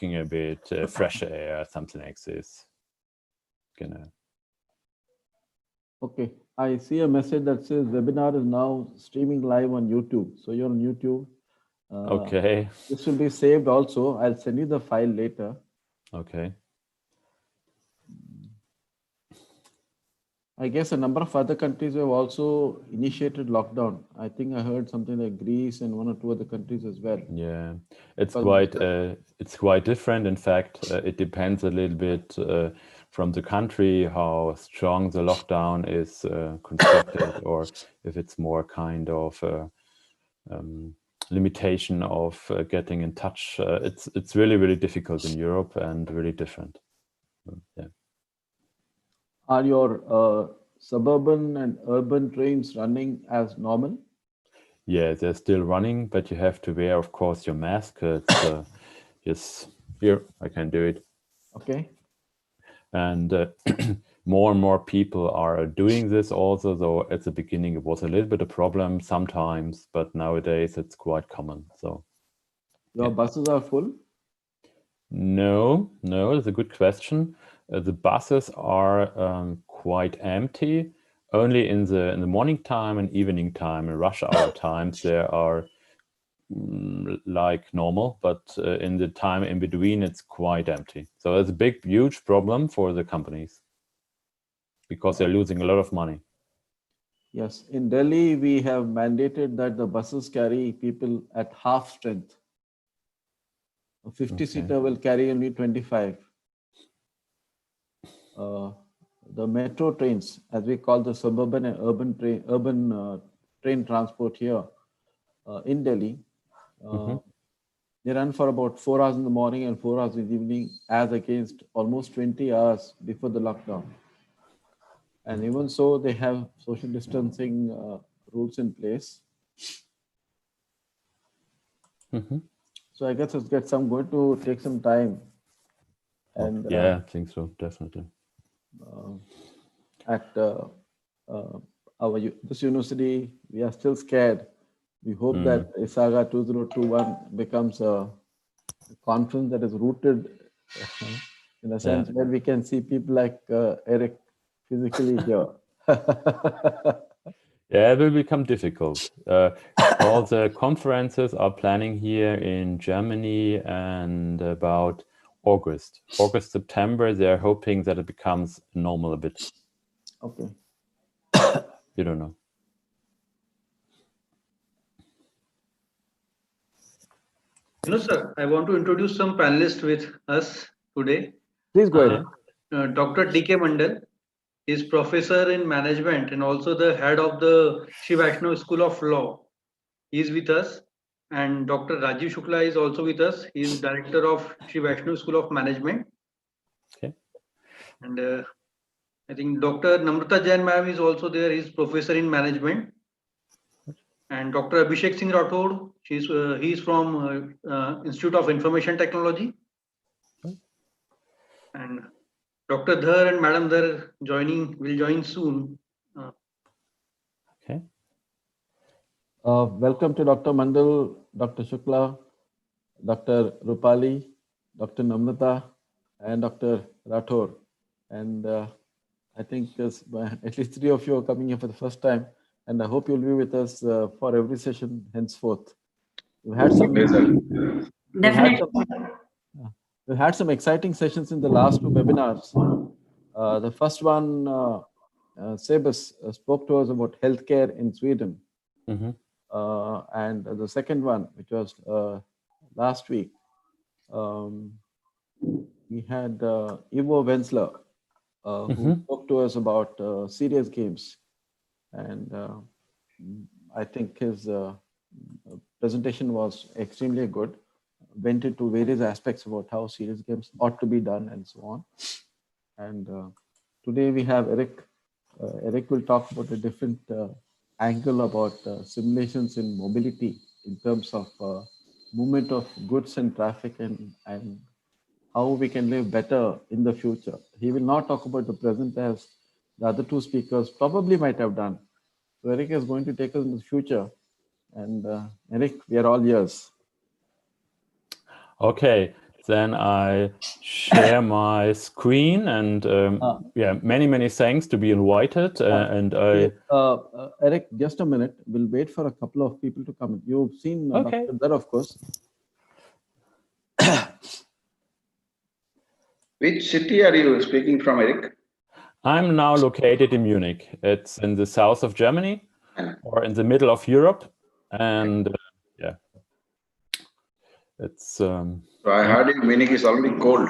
taking a bit fresh air, something like this. Okay, I see a message that says webinar is now streaming live on YouTube. So you're on YouTube. Okay. This will be saved also. I'll send you the file later. Okay. I guess a number of other countries have also initiated lockdown. I think I heard something like Greece and 1 or 2 other countries as well. Yeah, it's quite different. In fact, it depends a little bit from the country how strong the lockdown is constructed, or if it's more kind of limitation of getting in touch. It's really difficult in Europe and really different. Yeah. Are your suburban and urban trains running as normal? Yeah, they're still running, but you have to wear, of course, your mask. It's yes, here I can do it. Okay. And more and more people are doing this also, though at the beginning it was a little bit a problem sometimes, but nowadays it's quite common. So your buses are full? No, it's a good question. The buses are quite empty. Only in the morning time and evening time and rush hour times there are like normal, but in the time in between it's quite empty. So it's a huge problem for the companies because they're losing a lot of money. Yes, in Delhi we have mandated that the buses carry people at half strength. A 50-seater will carry only 25. The metro trains, as we call the suburban and urban train transport here in Delhi, they run for about 4 hours in the morning and 4 hours in the evening, as against almost 20 hours before the lockdown. And even so, they have social distancing rules in place. So I guess it's going to take some time. And yeah, I think so, definitely. At this university, we are still scared. We hope that ISAGA 2021 becomes a conference that is rooted in a sense where we can see people like Eric physically here. Yeah, it will become difficult. All the conferences are planning here in Germany, and about August, September, they're hoping that it becomes normal a bit. Okay. You don't know. Sir, I want to introduce some panelists with us today. Please go ahead. Dr. D.K. Mandal is professor in management and also the head of the Sri Vaishnav School of Law. He is with us. And Dr. Rajiv Shukla is also with us. He is director of Sri Vaishnav School of Management. Okay. And I think Dr. Namrata Jain ma'am is also there. He is professor in management. And Dr. Abhishek Singh Rathod, he is from Institute of Information Technology. And Dr. Dhar and Madam Dhar will join soon. Okay. Welcome to Dr. Mandal, Dr. Shukla, Dr. Rupali, Dr. Namrata, and Dr. Rathod. And I think at least 3 of you are coming here for the first time. And I hope you'll be with us for every session henceforth. We've had some we've had some exciting sessions in the last 2 webinars. The first one, Sebas spoke to us about healthcare in Sweden. And the second one, which was last week, we had Ivo Wenzler, who spoke to us about serious games. And I think his presentation was extremely good, went into various aspects about how serious games ought to be done and so on. And today we have Eric. Eric will talk about a different angle about simulations in mobility in terms of movement of goods and traffic and how we can live better in the future. He will not talk about the present as the other 2 speakers probably might have done. So Eric is going to take us in the future. And Eric, we are all ears. Okay, then I share my screen, and yeah, many thanks to be invited. And I Eric, just a minute. We'll wait for a couple of people to come. You've seen Okay. Dr. Dar, of course. Which city are you speaking from, Eric? I'm now located in Munich. It's in the south of Germany, or in the middle of Europe, and yeah, it's. So I heard Munich is already cold.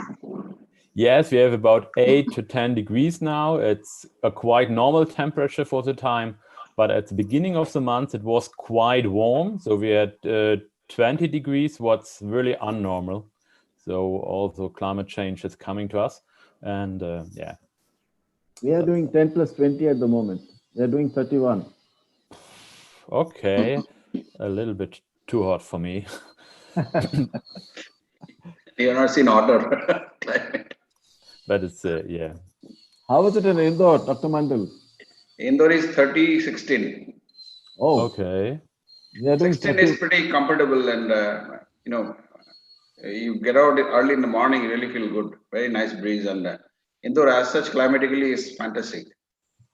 Yes, we have about 8 to 10 degrees now. It's a quite normal temperature for the time, but at the beginning of the month it was quite warm. So we had 20 degrees, what's really unnormal. So also climate change is coming to us, and yeah. We are doing 10 plus 20 at the moment. We are doing 31. Okay, a little bit too hot for me. You're not seen order. But it's, yeah. How is it in Indore, Dr. Mandal? Indore is 30-16. Oh, Okay. we are doing 16 30. is pretty comfortable, and you know, you get out early in the morning, you really feel good. Very nice breeze, and Indore as such climatically is fantastic.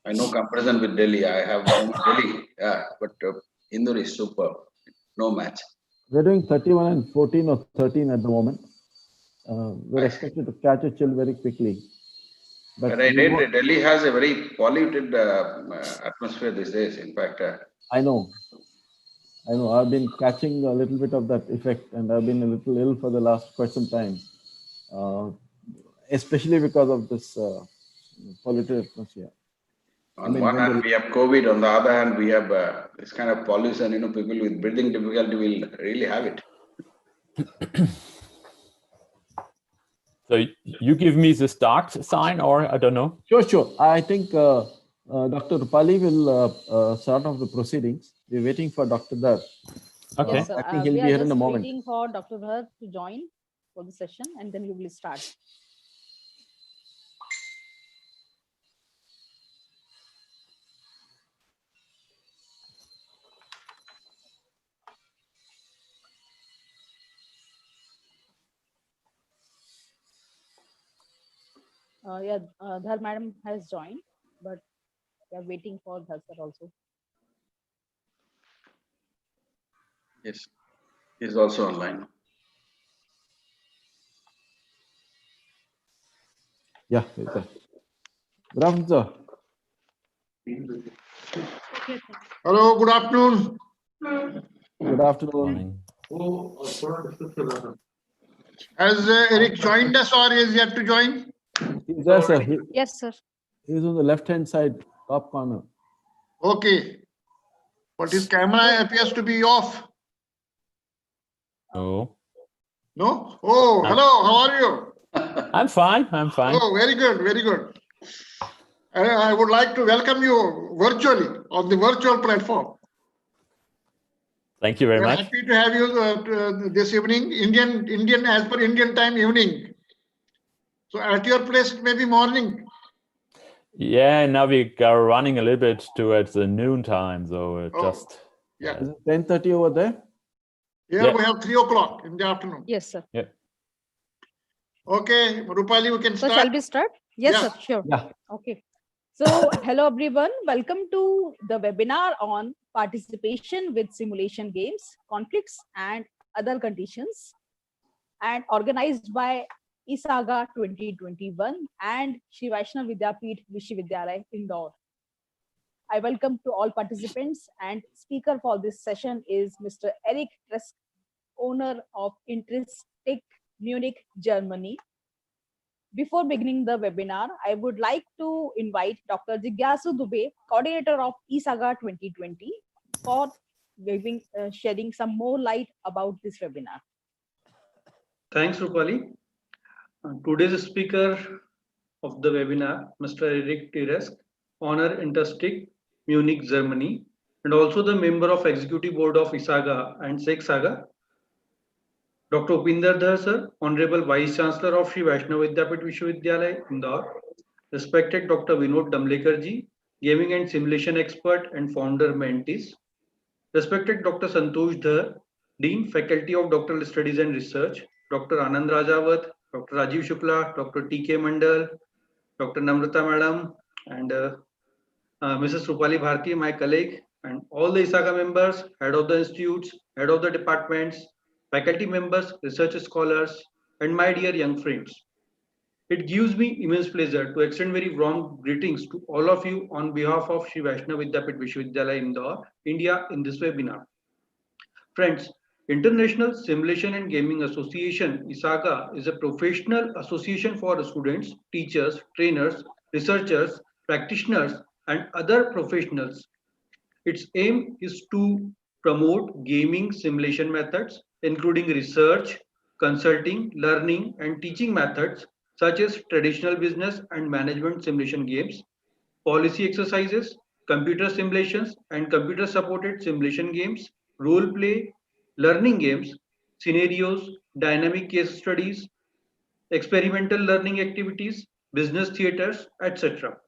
I know comparison with Delhi. I have known Delhi, yeah, but Indore is super. No match. We're doing 31 and 14 or 13 at the moment. We're expected to catch a chill very quickly. But I read that Delhi has a very polluted atmosphere these days. In fact, I know. I've been catching a little bit of that effect, and I've been a little ill for the last quite some time, especially because of this polluted atmosphere. on one hand, we have COVID. On the other hand, we have this kind of pollution. You know, people with breathing difficulty will really have it. So you give me the start sign, or I don't know? Sure. I think Dr. Rupali will start off the proceedings. We're waiting for Dr. Dar. Okay. Yes, sir. I think he'll We be are here in a just moment. waiting for Dr. Bharat to join for the session, and then we will start. Yeah, Dhar madam has joined, but we are waiting for Dhar sir also. Yes, he's also online. Yeah. Good afternoon, sir. Hello, good afternoon. Good afternoon. Has Eric joined us or is yet to join? He's there, sir. Yes, sir. He's on the left-hand side, top corner. Okay. But his camera appears to be off. Oh. No? Oh, hello. How are you? I'm fine. Oh, very good. Very good. I would like to welcome you virtually on the virtual platform. Thank you very We're much. happy to have you this evening, Indian as per Indian time evening. So at your place, maybe morning. Yeah, now we are running a little bit towards the noon time, so just. Yeah. Is it 10:30 over there? Here we have 3 o'clock in the afternoon. Yes, sir. Yeah. Okay, Rupali, we can So start. shall we start? Yes, Yeah. sir. Sure. Yeah. Okay. So hello everyone. Welcome to the webinar on participation with simulation games, conflicts and other conditions, and organized by ISAGA 2021 and Shri Vaishnav Vidyapeeth Vishwavidyalaya, Indore. I welcome to all participants, and speaker for this session is Mr. Eric Tresk, owner of Intrestik, Munich, Germany. Before beginning the webinar, I would like to invite Dr. Jigyasu Dubey, coordinator of ISAGA 2020, for shedding some more light about this webinar. Thanks, Rupali. Today's speaker of the webinar, Mr. Eric Tresk, owner intrestik, Munich, Germany, and also the member of Executive Board of ISAGA and SEC-SAGA. Dr. Upinder Dhar sir, Honorable Vice Chancellor of Shri Vaishnav Vidyapeeth Vishwavidyalaya, Indore. Respected Dr. Vinod Damlekar ji, Gaming and Simulation Expert and Founder Mentis. Respected Dr. Santosh Dhar, Dean, Faculty of Doctoral Studies and Research, Dr. Anand Rajawat, Dr. Rajiv Shukla, Dr. T.K. Mandal, Dr. Namrata Madam, and Mrs. Rupali Bharti, my colleague, and all the ISAGA members, head of the institutes, head of the departments, faculty members, research scholars, and my dear young friends. It gives me immense pleasure to extend very warm greetings to all of you on behalf of Shri Vaishnav Vidyapit Vishwavidyalaya Indore, India in this webinar. Friends, International Simulation and Gaming Association, ISAGA, is a professional association for students, teachers, trainers, researchers, practitioners, and other professionals. Its aim is to promote gaming simulation methods, including research, consulting, learning, and teaching methods such as traditional business and management simulation games, policy exercises, computer simulations, and computer supported simulation games, role play, learning games, scenarios, dynamic case studies, experimental learning activities, business theaters, etc.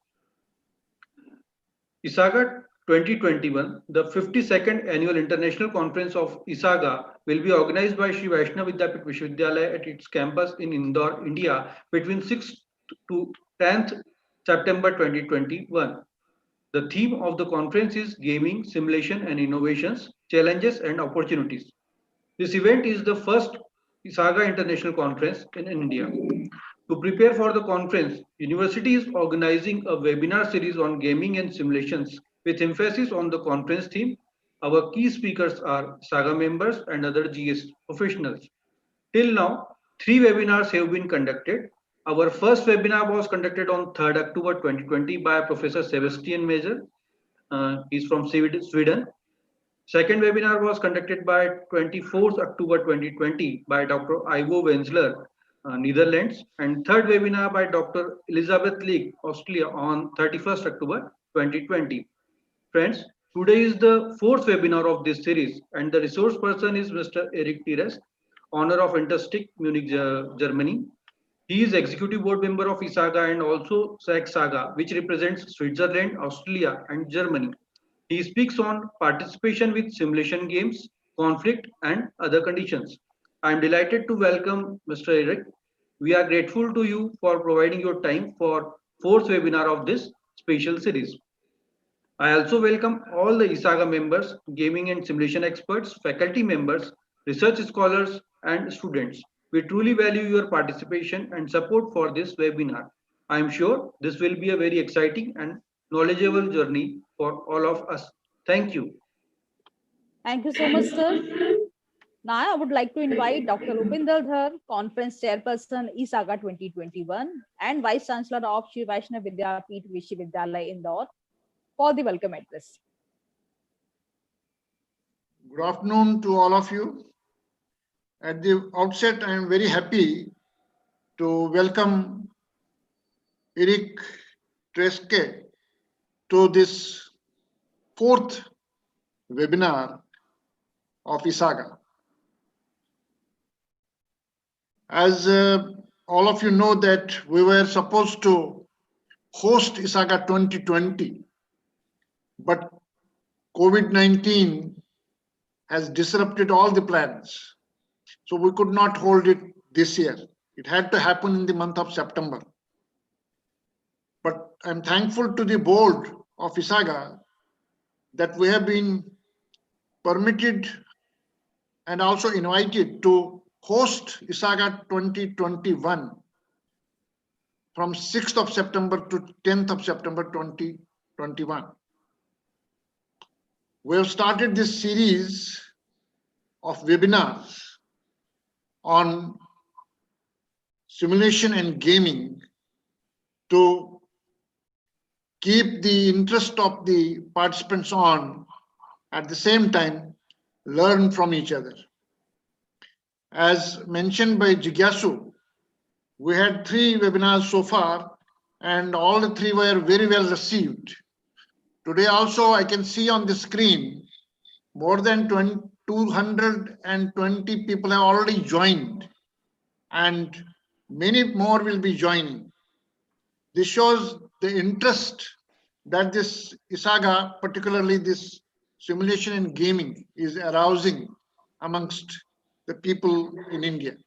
ISAGA 2021, the 52nd Annual International Conference of ISAGA, will be organized by Shri Vaishnav Vidyapit Vishwavidyalaya at its campus in Indore, India between 6th to 10th September 2021. The theme of the conference is Gaming, Simulation and Innovations, Challenges and Opportunities. This event is the first ISAGA International Conference in India. To prepare for the conference, University is organizing a webinar series on gaming and simulations with emphasis on the conference theme. Our key speakers are ISAGA members and other GS professionals. Till now, 3 webinars have been conducted. Our first webinar was conducted on 3rd October 2020 by Professor Sebastian Major. He's from Sweden. Second webinar was conducted by 24th October 2020 by Dr. Ivo Wenzler, Netherlands, and third webinar by Dr. Elizabeth Leek, Austria on 31st October 2020. Friends, today is the 4th webinar of this series and the resource person is Mr. Eric Tires, owner of Intrestik, Munich, Germany. He is executive board member of ISAGA and also SAGA, which represents Switzerland, Australia, and Germany. He speaks on participation with simulation games, conflict, and other conditions. I am delighted to welcome Mr. Eric. We are grateful to you for providing your time for 4th webinar of this special series. I also welcome all the ISAGA members, gaming and simulation experts, faculty members, research scholars, and students. We truly value your participation and support for this webinar. I am sure this will be a very exciting and knowledgeable journey for all of us. Thank you. Thank you so much, sir. Now I would like to invite Dr. Upinder Dhar, Conference Chairperson, ISAGA 2021 and Vice Chancellor of Shri Vaishnav Vidyapit Vishwavidyalaya Indore for the welcome address. Good afternoon to all of you. At the outset, I am very happy to welcome Eric Treske to this 4th webinar of ISAGA. As all of you know that we were supposed to host ISAGA 2020, but COVID-19 has disrupted all the plans. So we could not hold it this year. It had to happen in the month of September. But I'm thankful to the board of ISAGA that we have been permitted and also invited to host ISAGA 2021 from 6th of September to 10th of September 2021. We have started this series of webinars on simulation and gaming to keep the interest of the participants on, at the same time learn from each other. As mentioned by Jigyasu, we had 3 webinars so far and all the 3 were very well received. Today also I can see on the screen more than 220 people have already joined and many more will be joining. This shows the interest that this ISAGA, particularly this simulation and gaming, is arousing amongst the people in India.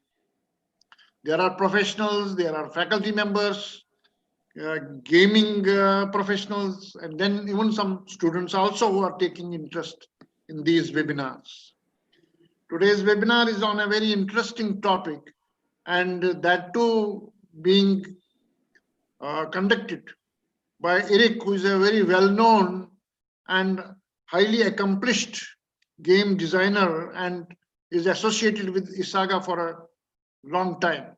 There are professionals, there are faculty members, gaming professionals, and then even some students also who are taking interest in these webinars. Today's webinar is on a very interesting topic, and that too being conducted by Eric, who is a very well-known and highly accomplished game designer and is associated with ISAGA for a long time.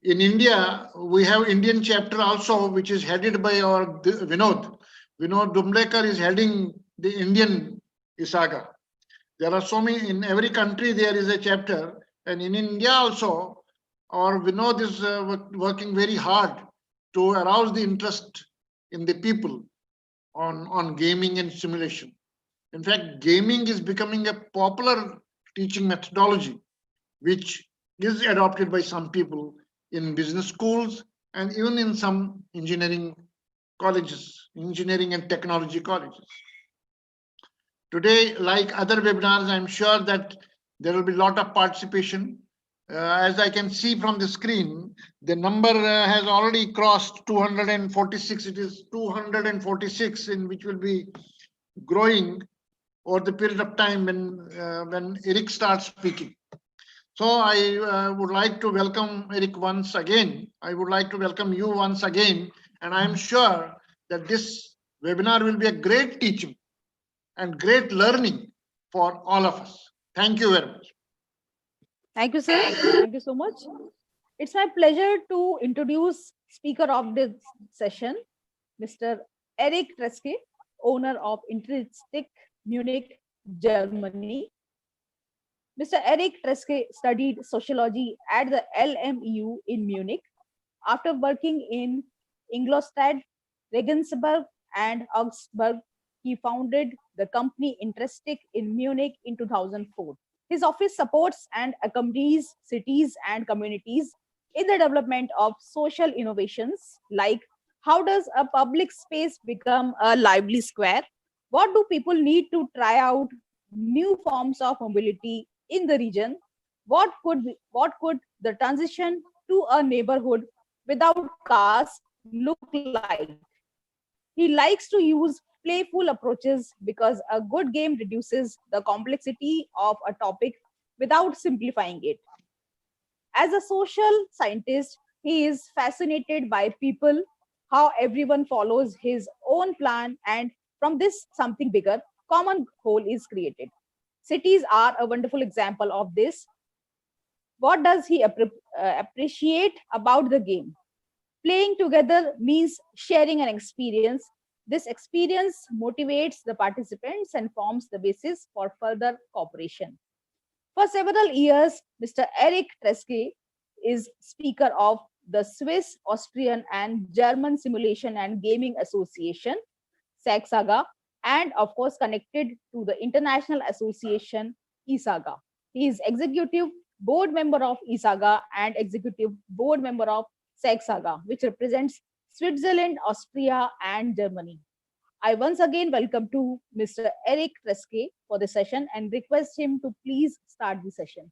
In India, we have Indian chapter also, which is headed by our Vinod. Vinod Dumblekar is heading the Indian ISAGA. There are so many, in every country there is a chapter, and in India also, our Vinod is working very hard to arouse the interest in the people on gaming and simulation. In fact, gaming is becoming a popular teaching methodology, which is adopted by some people in business schools and even in some engineering colleges, engineering and technology colleges. Today, like other webinars, I'm sure that there will be a lot of participation. As I can see from the screen, the number has already crossed 246. It is 246, in which will be growing over the period of time when Eric starts speaking. So I would like to welcome Eric once again. I would like to welcome you once again. And I'm sure that this webinar will be a great teaching and great learning for all of us. Thank you very much. Thank you, sir. Thank you so much. It's my pleasure to introduce speaker of this session, Mr. Eric Treske, owner of Intrestik, Munich, Germany. Mr. Eric Treske studied sociology at the LMU in Munich. After working in Ingolstadt, Regensburg, and Augsburg, he founded the company Intrestik in Munich in 2004. His office supports and accompanies cities and communities in the development of social innovations like how does a public space become a lively square? What do people need to try out new forms of mobility in the region? What could the transition to a neighborhood without cars look like? He likes to use playful approaches because a good game reduces the complexity of a topic without simplifying it. As a social scientist, he is fascinated by people, how everyone follows his own plan, and from this something bigger, common whole is created. Cities are a wonderful example of this. What does he appreciate about the game? Playing together means sharing an experience. This experience motivates the participants and forms the basis for further cooperation. For several years, Mr. Eric Treske is speaker of the Swiss, Austrian, and German Simulation and Gaming Association, ISAGA, and of course connected to the International Association, ISAGA. He is executive board member of ISAGA and executive board member of ISAGA, which represents Switzerland, Austria, and Germany. I once again welcome to Mr. Eric Treske for the session and request him to please start the session.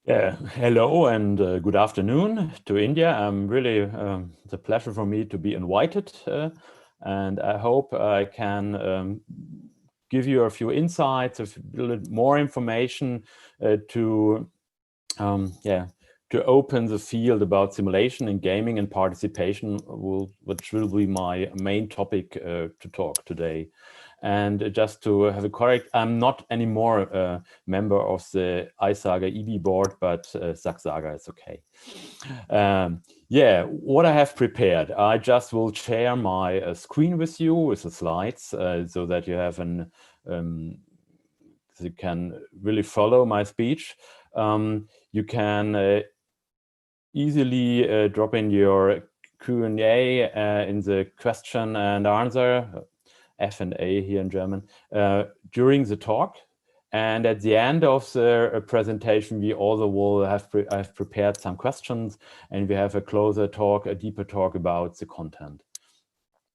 Yeah, hello and good afternoon to India. I'm really, it's a pleasure for me to be invited, and I hope I can give you a few insights, a little more information to open the field about simulation and gaming and participation, which will be my main topic to talk today. And just to have a correct, I'm not anymore a member of the ISAGA EB board, but ISAGA is okay. Yeah, what I have prepared, I just will share my screen with you with the slides so that you have an, you can really follow my speech. You can easily drop in your Q&A in the question and answer, F&A here in German, during the talk. And at the end of the presentation, we also will I've prepared some questions, and we have a closer talk, a deeper talk about the content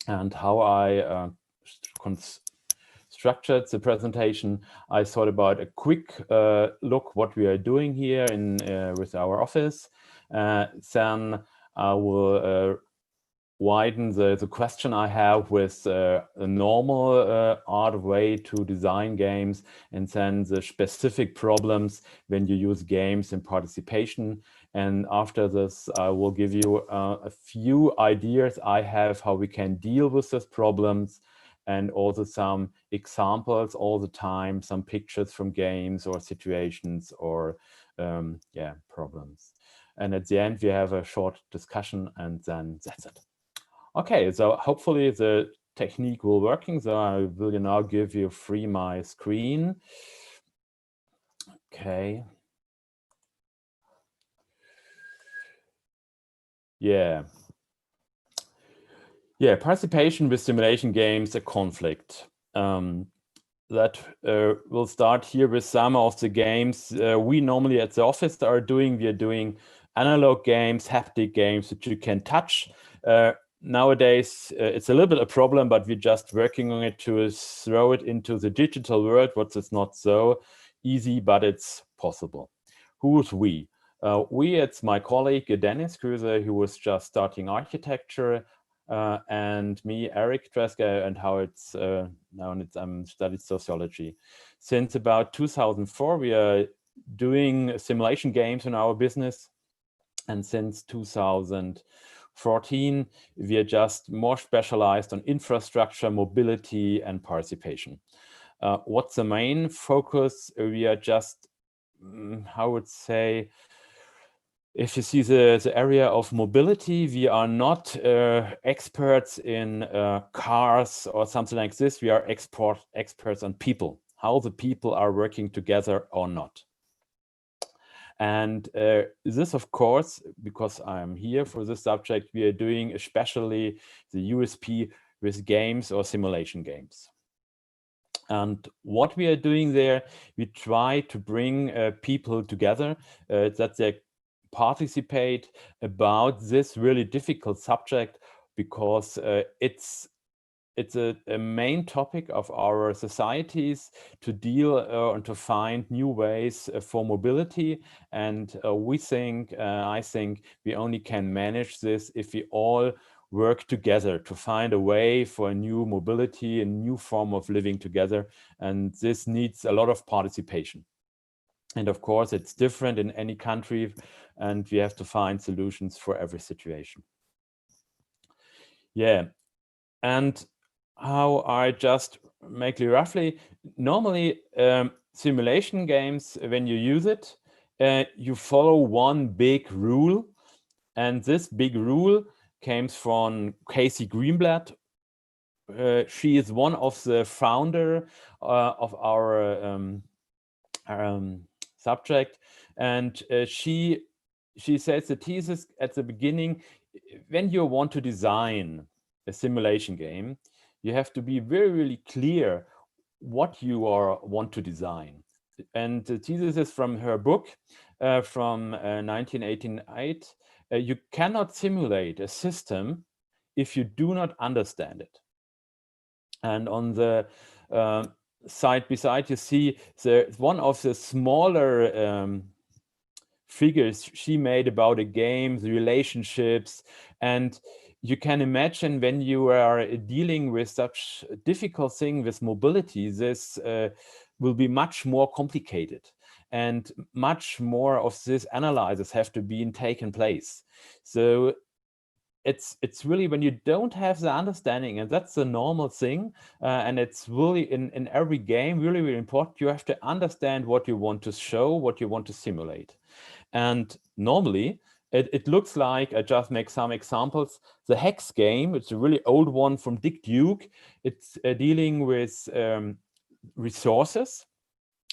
and how I structured the presentation, I thought about a quick look what we are doing here in with our office. Then I will widen the question I have with a normal art way to design games, and then the specific problems when you use games in participation. And after this, I will give you a few ideas I have how we can deal with these problems, and also some examples all the time, some pictures from games or situations or yeah, problems. And at the end, we have a short discussion, and then that's it. Okay, so hopefully the technique will working. So I will now give you free my screen. Okay. Yeah. Yeah, participation with simulation games, a conflict. That will start here with some of the games we normally at the office are doing. We are doing analog games, haptic games that you can touch. Nowadays, it's a little bit a problem, but we're just working on it to throw it into the digital world, what is not so easy, but it's possible. Who's we? It's my colleague, Dennis Kruse, who was just starting architecture, and me, Eric Treska, and how it's now studied sociology. Since about 2004, we are doing simulation games in our business. And since 2014, we are just more specialized on infrastructure, mobility, and participation. What's the main focus? We are just, how would say, if you see the area of mobility, we are not experts in cars or something like this. We are experts on people, how the people are working together or not. And this, of course, because I'm here for this subject, we are doing especially the USP with games or simulation games. And what we are doing there, we try to bring people together that they participate about this really difficult subject, because it's a main topic of our societies to deal and to find new ways for mobility. And I think we only can manage this if we all work together to find a way for a new mobility, a new form of living together. And this needs a lot of participation. And of course, it's different in any country, and we have to find solutions for every situation. Yeah, and how I just make it roughly, normally simulation games, when you use it, you follow one big rule, and this big rule came from Casey Greenblatt. She is one of the founder of our subject, and she says the thesis at the beginning: when you want to design a simulation game, you have to be very, really clear what you want to design. And the thesis is from her book from 1988. You cannot simulate a system if you do not understand it. And on the side beside, you see one of the smaller figures she made about a game, the relationships. And you can imagine when you are dealing with such a difficult thing with mobility, this will be much more complicated, and much more of this analysis have to be taken place. So it's really when you don't have the understanding, and that's the normal thing, and it's really in every game really, really important. You have to understand what you want to show, what you want to simulate. And normally it looks like, I just make some examples, the Hex game. It's a really old one from Dick Duke. It's dealing with resources,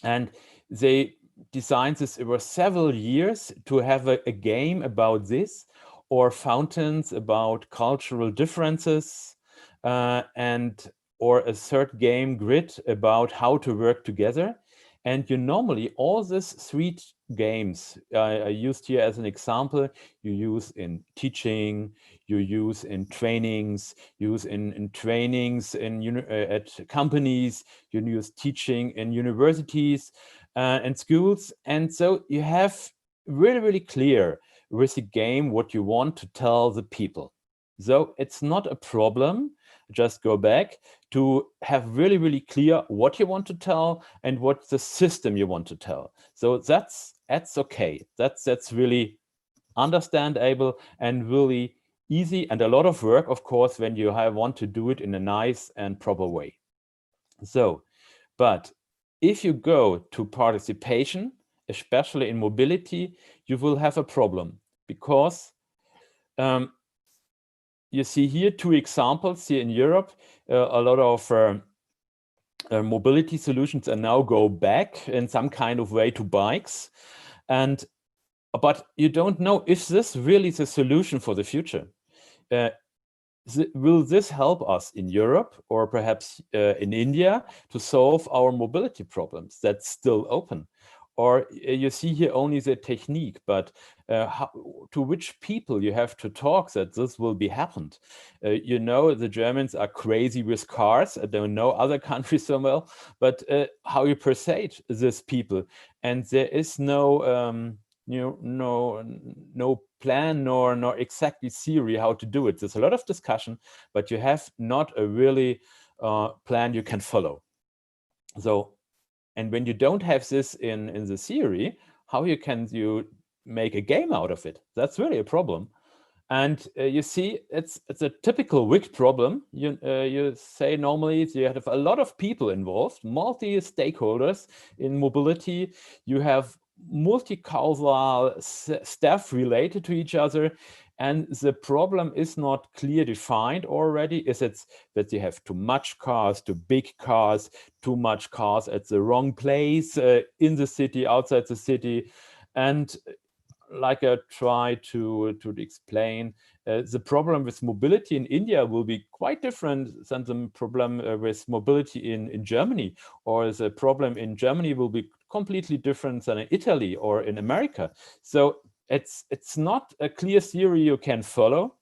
and they designed this over several years to have a game about this, or fountains about cultural differences, or a third game, Grid, about how to work together. And you normally, all these three games I used here as an example, you use in teaching, you use in trainings, use in trainings at companies, you use teaching in universities and schools. And so you have really, really clear with the game what you want to tell the people. So it's not a problem. Just go back to have really, really clear what you want to tell and what the system you want to tell. So that's okay. That's really understandable and really easy, and a lot of work, of course, when you want to do it in a nice and proper way. So, but if you go to participation, especially in mobility, you will have a problem, because you see here two examples here in Europe. A lot of mobility solutions are now go back in some kind of way to bikes, but you don't know if this really is a solution for the future. Will this help us in Europe or perhaps in India to solve our mobility problems? That's still open. Or you see here only the technique, but to which people you have to talk that this will be happened. You know, the Germans are crazy with cars. I don't know other countries so well, but how you persuade these people? And there is no no plan nor exactly theory how to do it. There's a lot of discussion, but you have not a really plan you can follow. So, and when you don't have this in the theory, how can you make a game out of it? That's really a problem. And you see, it's a typical WIC problem. You say normally you have a lot of people involved, multi-stakeholders in mobility. You have multi-causal staff related to each other. And the problem is not clear defined already. Is it that you have too much cars, too big cars, too much cars at the wrong place, in the city, outside the city? And like I try to explain, the problem with mobility in India will be quite different than the problem with mobility in Germany, or the problem in Germany will be completely different than in Italy or in America. So it's not a clear theory you can follow.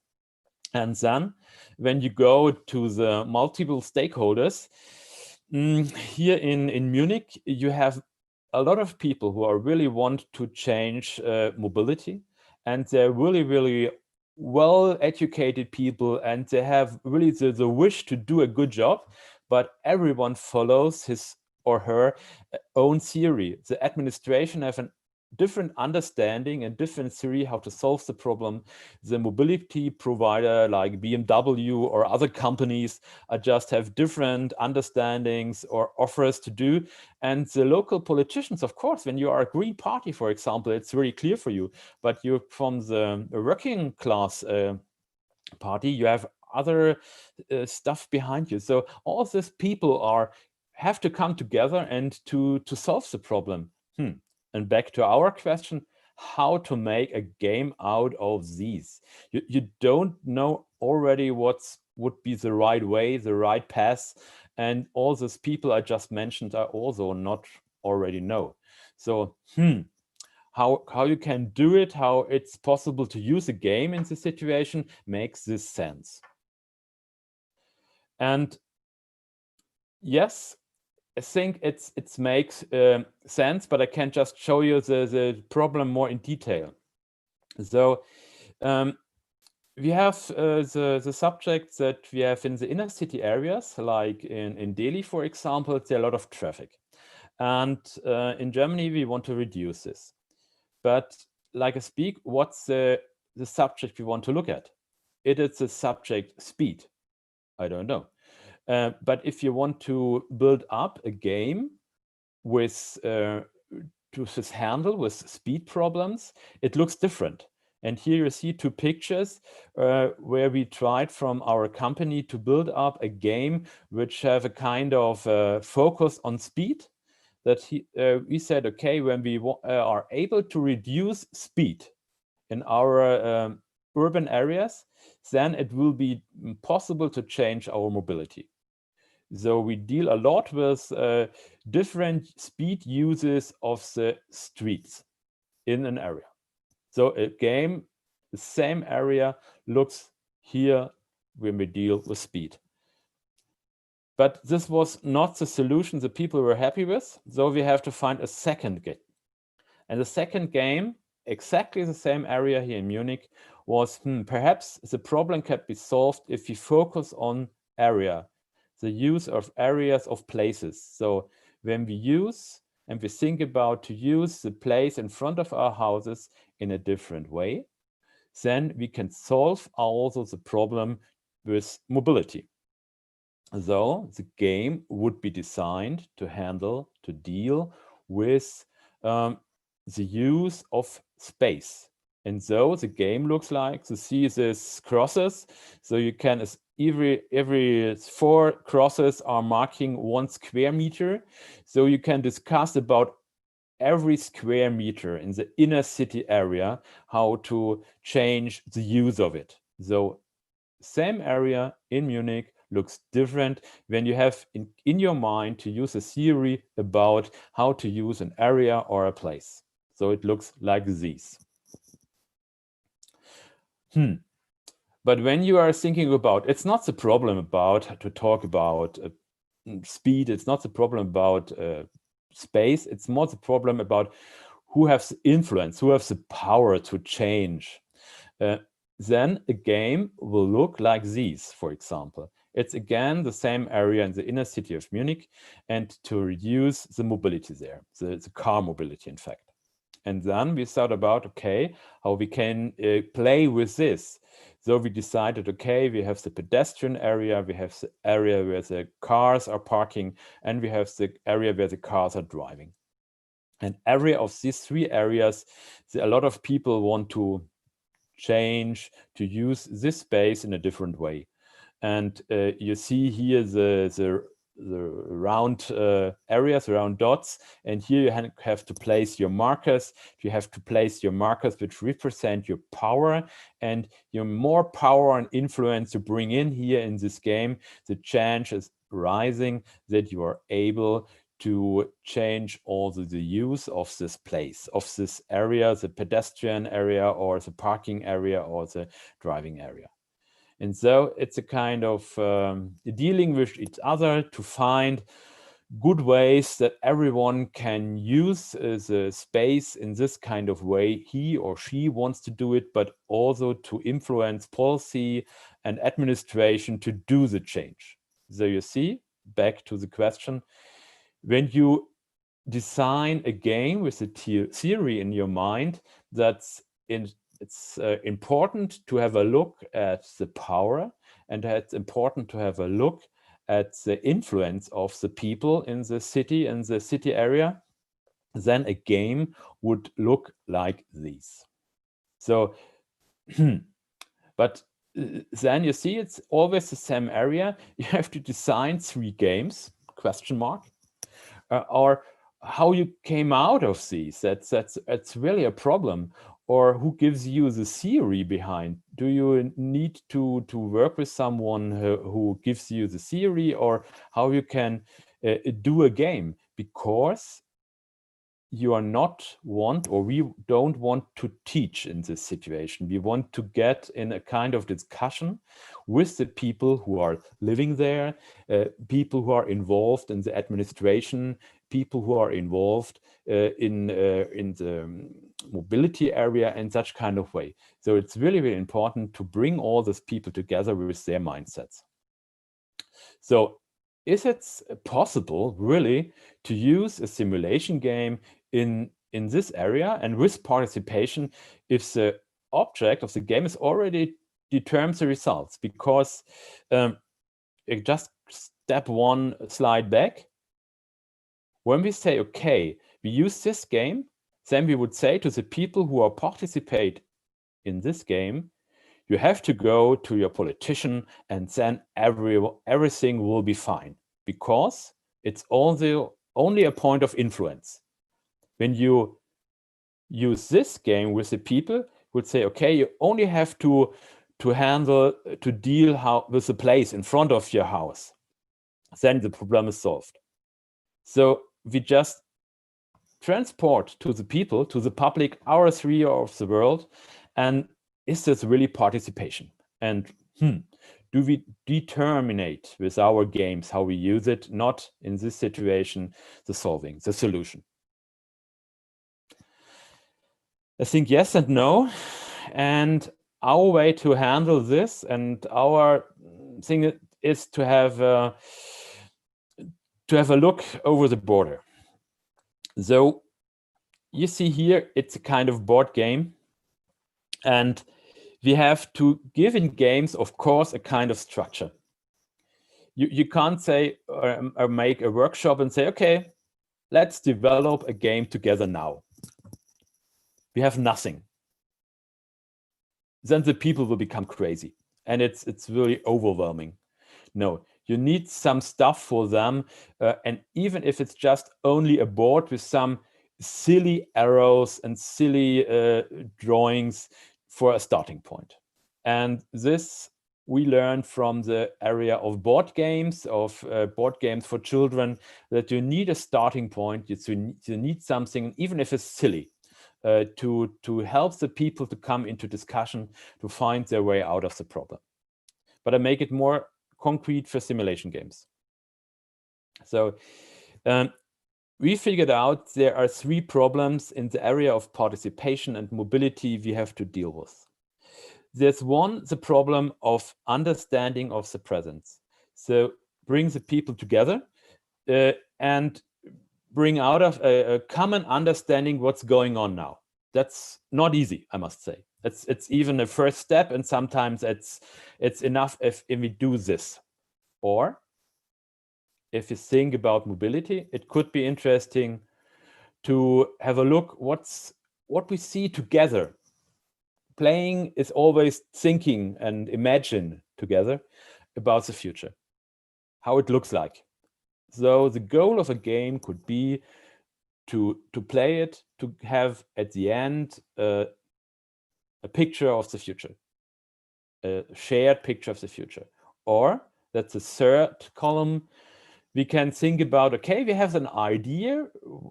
And then when you go to the multiple stakeholders, here in Munich, you have a lot of people who are really want to change mobility, and they're really, really well-educated people, and they have really the wish to do a good job, but everyone follows his or her own theory. The administration have a different understanding and different theory how to solve the problem. The mobility provider like BMW or other companies just have different understandings or offers to do. And the local politicians, of course, when you are a Green Party, for example, it's very clear for you. But you're from the working class party, you have other stuff behind you. So all these people have to come together and to solve the problem. And back to our question, how to make a game out of these. You don't know already what would be the right way, the right path. And all those people I just mentioned are also not already know. So how you can do it, how it's possible to use a game in this situation makes this sense. And yes, I think it makes sense, but I can just show you the problem more in detail. So we have the subjects that we have in the inner city areas, like in Delhi, for example. There's a lot of traffic. And in Germany, we want to reduce this. But like I speak, what's the subject we want to look at? It is the subject speed. I don't know. But if you want to build up a game with to just handle with speed problems, it looks different. And here you see two pictures where we tried from our company to build up a game which have a kind of focus on speed. That we said, okay, when we are able to reduce speed in our urban areas, then it will be possible to change our mobility. So we deal a lot with different speed uses of the streets. in an area. So a game, the same area looks here when we deal with speed. But this was not the solution the people were happy with, so we have to find a second game. And the second game, exactly the same area here in Munich, was perhaps the problem can be solved if we focus on area, the use of areas of places. So when we use and we think about to use the place in front of our houses in a different way, then we can solve also the problem with mobility. So the game would be designed to handle, to deal with the use of space. And so the game looks like, you see these crosses. So you can, every 4 crosses are marking 1 square meter. So you can discuss about every square meter in the inner city area, how to change the use of it. So same area in Munich looks different when you have in your mind to use a theory about how to use an area or a place. So it looks like this. But when you are thinking about, it's not the problem about to talk about speed, it's not the problem about space, it's more the problem about who has influence, who has the power to change. Then a game will look like this, for example. It's again the same area in the inner city of Munich, and to reduce the mobility there, the car mobility, in fact. And then we thought about, okay, how we can play with this. So we decided, okay, we have the pedestrian area, we have the area where the cars are parking, and we have the area where the cars are driving. And every of these 3 areas, a lot of people want to change, to use this space in a different way. And you see here the round areas, round dots, and here you have to place your markers. You have to place your markers which represent your power, and your more power and influence you bring in here in this game, the chance is rising that you are able to change also the use of this place, of this area, the pedestrian area or the parking area or the driving area. And so it's a kind of dealing with each other to find good ways that everyone can use the space in this kind of way he or she wants to do it, but also to influence policy and administration to do the change. So you see, back to the question, when you design a game with a theory in your mind, it's important to have a look at the power, and it's important to have a look at the influence of the people in the city area. Then a game would look like this. So, but then you see it's always the same area. You have to design 3 games, question mark, or how you came out of these. That's really a problem. Or who gives you the theory behind? Do you need to work with someone who gives you the theory, or how you can do a game? Because you are not we don't want to teach in this situation. We want to get in a kind of discussion with the people who are living there, people who are involved in the administration, people who are involved in the mobility area in such kind of way. So it's really, really important to bring all these people together with their mindsets. So is it possible really to use a simulation game in this area and with participation if the object of the game is already determines the results? Because just step 1 slide back. When we say, okay, we use this game, then we would say to the people who are participate in this game, you have to go to your politician, and then everything will be fine, because it's only a point of influence. When you use this game with the people, you would say, okay, you only have to deal with the place in front of your house. Then the problem is solved. So we just transport to the people, to the public, our sphere of the world? And is this really participation? And do we determine with our games how we use it, not in this situation, the solving, the solution? I think yes and no. And our way to handle this, and our thing is to have a look over the border. So you see here, it's a kind of board game. And we have to give in games, of course, a kind of structure. You can't say or make a workshop and say, okay, let's develop a game together now. We have nothing. Then the people will become crazy. And it's really overwhelming. No, you need some stuff for them. And even if it's just only a board with some silly arrows and silly drawings for a starting point. And this we learned from the area of board games, for children, that you need a starting point. You need something, even if it's silly, to help the people to come into discussion, to find their way out of the problem. But I make it more concrete for simulation games. So we figured out there are 3 problems in the area of participation and mobility we have to deal with. There's one, the problem of understanding of the presence. So bring the people together and bring out of a common understanding what's going on now. That's not easy, I must say. It's even a first step, and sometimes it's enough if we do this. Or if you think about mobility, it could be interesting to have a look what we see together. Playing is always thinking and imagine together about the future, how it looks like. So the goal of a game could be to play it, to have at the end a picture of the future, a shared picture of the future. Or that's the third column. We can think about, okay, we have an idea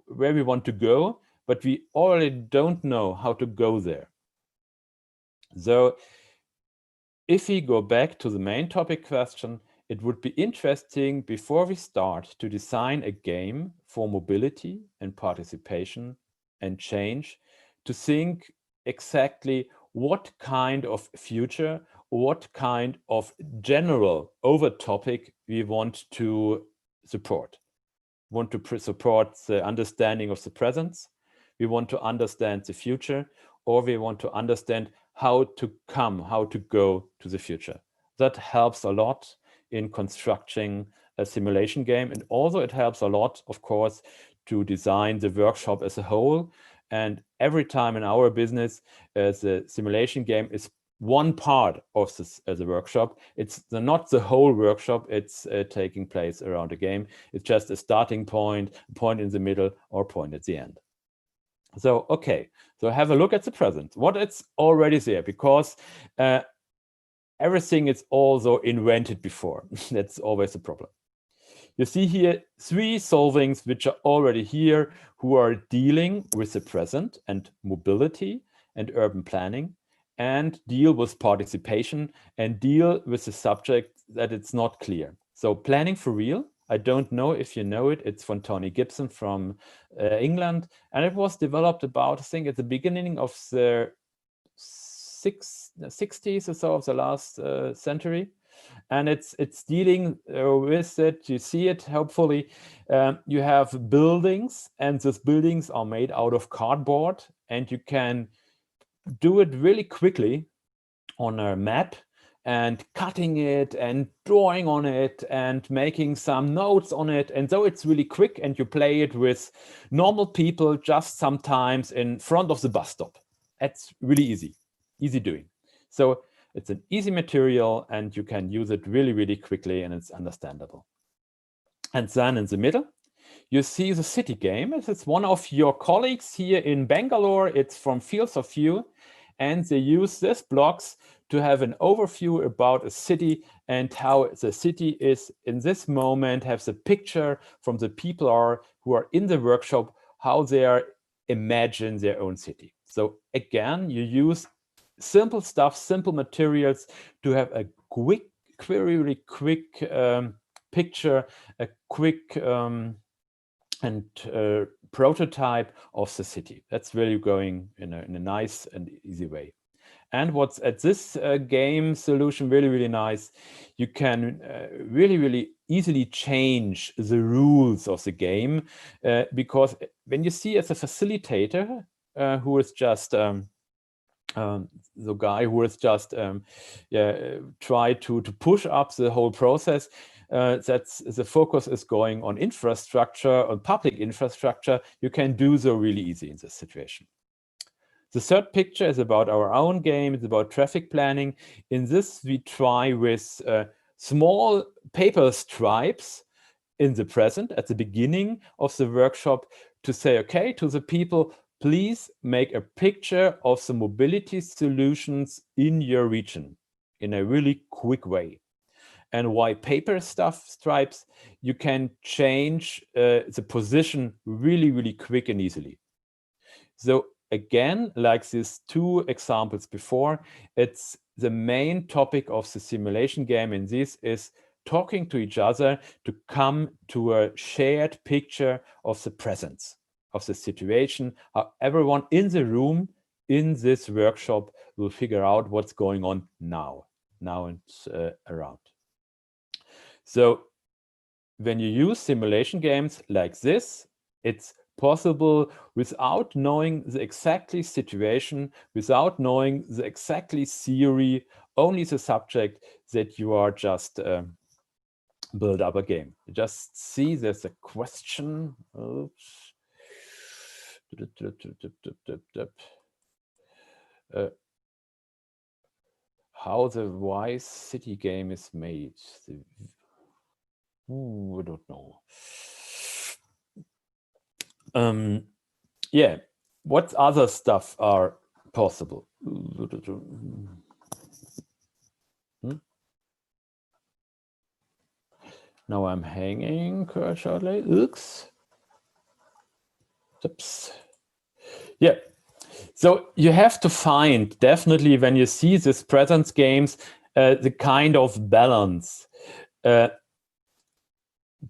where we want to go, but we already don't know how to go there. So if we go back to the main topic question, it would be interesting before we start to design a game for mobility and participation and change, to think exactly what kind of future, what kind of general over topic we want to support. We want to support the understanding of the present, we want to understand the future, or we want to understand how to go to the future. That helps a lot in constructing a simulation game. And also it helps a lot, of course, to design the workshop as a whole. And every time in our business, the simulation game is one part of the workshop. It's not the whole workshop. It's taking place around a game. It's just a starting point, a point in the middle, or a point at the end. So, okay, so have a look at the present, what it's already there, because everything is also invented before. That's always a problem. You see here 3 solvings which are already here, who are dealing with the present and mobility and urban planning, and deal with participation and deal with the subject that it's not clear. So planning for real, I don't know if you know it, it's from Tony Gibson from England, and it was developed about, I think, at the beginning of the 60s or so of the last century. And it's dealing with it. You see it, hopefully. You have buildings, and these buildings are made out of cardboard, and you can do it really quickly on a map and cutting it and drawing on it and making some notes on it. And so it's really quick, and you play it with normal people just sometimes in front of the bus stop. That's really easy doing. So it's an easy material, and you can use it really, really quickly, and it's understandable. And then in the middle, you see the city game. It's one of your colleagues here in Bangalore. It's from Fields of View, and they use these blocks to have an overview about a city and how the city is in this moment, have the picture from the people who are in the workshop, how they are imagine their own city. So again, you use simple stuff, simple materials to have a quick, very quick picture, a quick prototype of the city. That's really going in a nice and easy way. And what's at this game solution really nice, you can really easily change the rules of the game, because when you see as a facilitator who is just the guy who is just try to push up the whole process, that's the focus is going on infrastructure, on public infrastructure, you can do so really easy in this situation. The third picture is about our own game. It's about traffic planning. In this, we try with small paper stripes in the present, at the beginning of the workshop, to say, okay, to the people, please make a picture of the mobility solutions in your region in a really quick way. And why paper stripes? You can change the position really quick and easily. So again, like these two examples before, it's the main topic of the simulation game in this is talking to each other to come to a shared picture of the presence, of the situation, how everyone in the room in this workshop will figure out what's going on now and around. So when you use simulation games like this, it's possible without knowing the exactly situation, without knowing the exactly theory, only the subject, that you are just build up a game. You just see there's a question. Oops. How the Wise City game is made. I don't know. Yeah, what other stuff are possible? Now I'm hanging shortly. Oops. Yeah. So you have to find, definitely when you see this presence games, the kind of balance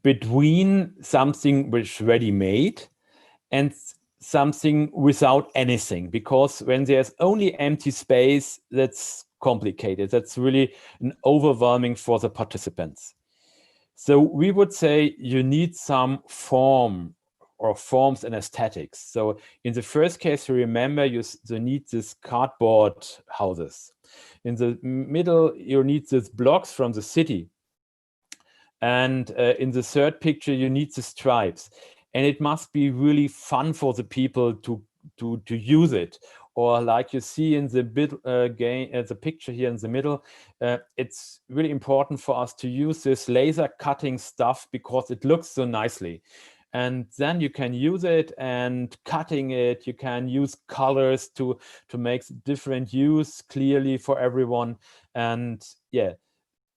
between something which ready-made and something without anything, because when there's only empty space, that's complicated. That's really an overwhelming for the participants. So we would say you need some form or forms and aesthetics. So in the first case, you remember you need this cardboard houses. In the middle, you need these blocks from the city. And in the third picture, you need the stripes. And it must be really fun for the people to use it. Or like you see in the the picture here in the middle, it's really important for us to use this laser cutting stuff because it looks so nicely. And then you can use it and cutting it. You can use colors to make different use clearly for everyone. And yeah,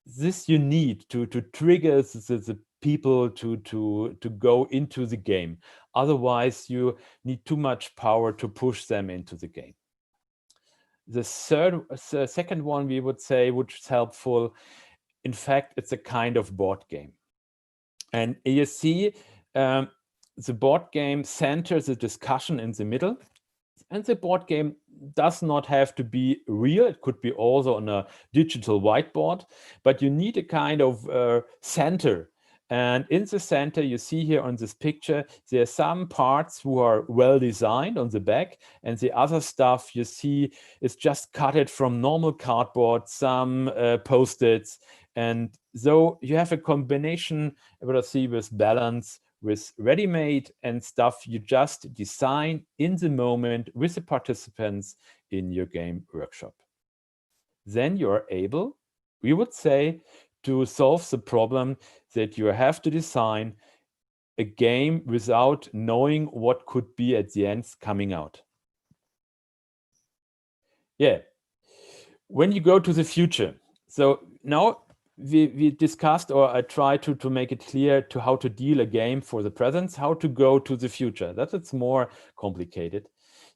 this you need to trigger the people to go into the game. Otherwise, you need too much power to push them into the game. The second one we would say, which is helpful, in fact, it's a kind of board game. And you see, the board game centers the discussion in the middle. And the board game does not have to be real. It could be also on a digital whiteboard, but you need a kind of center. And in the center, you see here on this picture, there are some parts who are well designed on the back, and the other stuff you see is just cut it from normal cardboard, some Post-its. And so you have a combination, what I see, with balance, with ready-made and stuff you just design in the moment with the participants in your game workshop. Then you are able, we would say, to solve the problem that you have to design a game without knowing what could be at the end coming out. Yeah. When you go to the future, so now we discussed, or I tried to make it clear to how to deal a game for the present, how to go to the future. It's more complicated.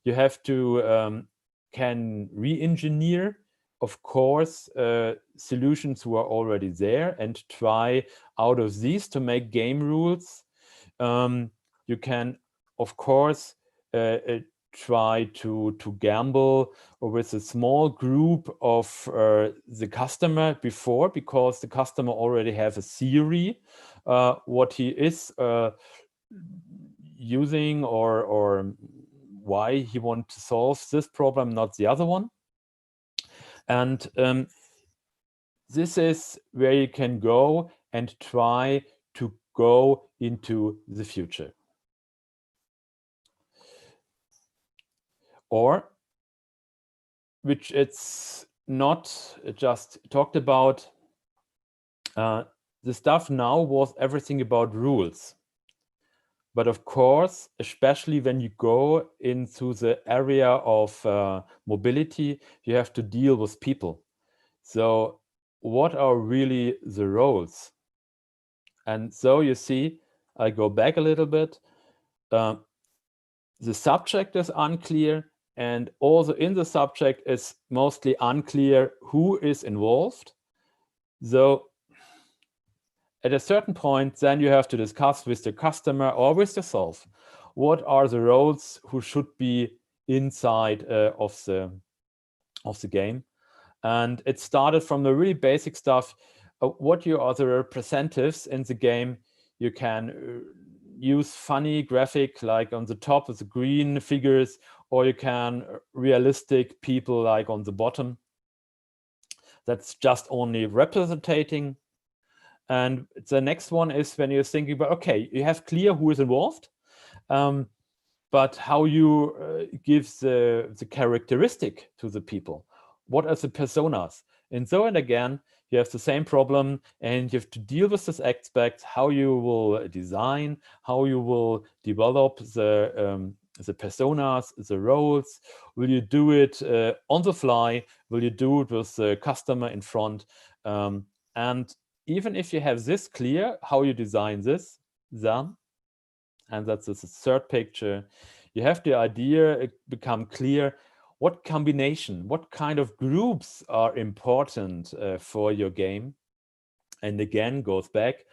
You have to can re-engineer, of course, solutions who are already there and try out of these to make game rules. You can, of course, try to gamble with a small group of the customer before, because the customer already has a theory what he is using or why he wants to solve this problem, not the other one. And this is where you can go and try to go into the future. Or, which it's not just talked about, the stuff now was everything about rules. But of course, especially when you go into the area of mobility, you have to deal with people. So what are really the roles? And so you see, I go back a little bit. The subject is unclear, and also in the subject is mostly unclear who is involved. So at a certain point, then you have to discuss with the customer or with yourself, what are the roles who should be inside of the game. And it started from the really basic stuff. What you are the representatives in the game. You can use funny graphic, like on the top of the green figures, or you can realistic people like on the bottom. That's just only representing. And the next one is when you're thinking about, okay, you have clear who is involved, but how you give the characteristic to the people. What are the personas? And so, and again, you have the same problem, and you have to deal with this aspect, how you will design, how you will develop the personas, the roles. Will you do it on the fly? Will you do it with the customer in front? And even if you have this clear, how you design this, then, and that's the third picture, you have the idea become clear, what combination, what kind of groups are important for your game. And again, goes back,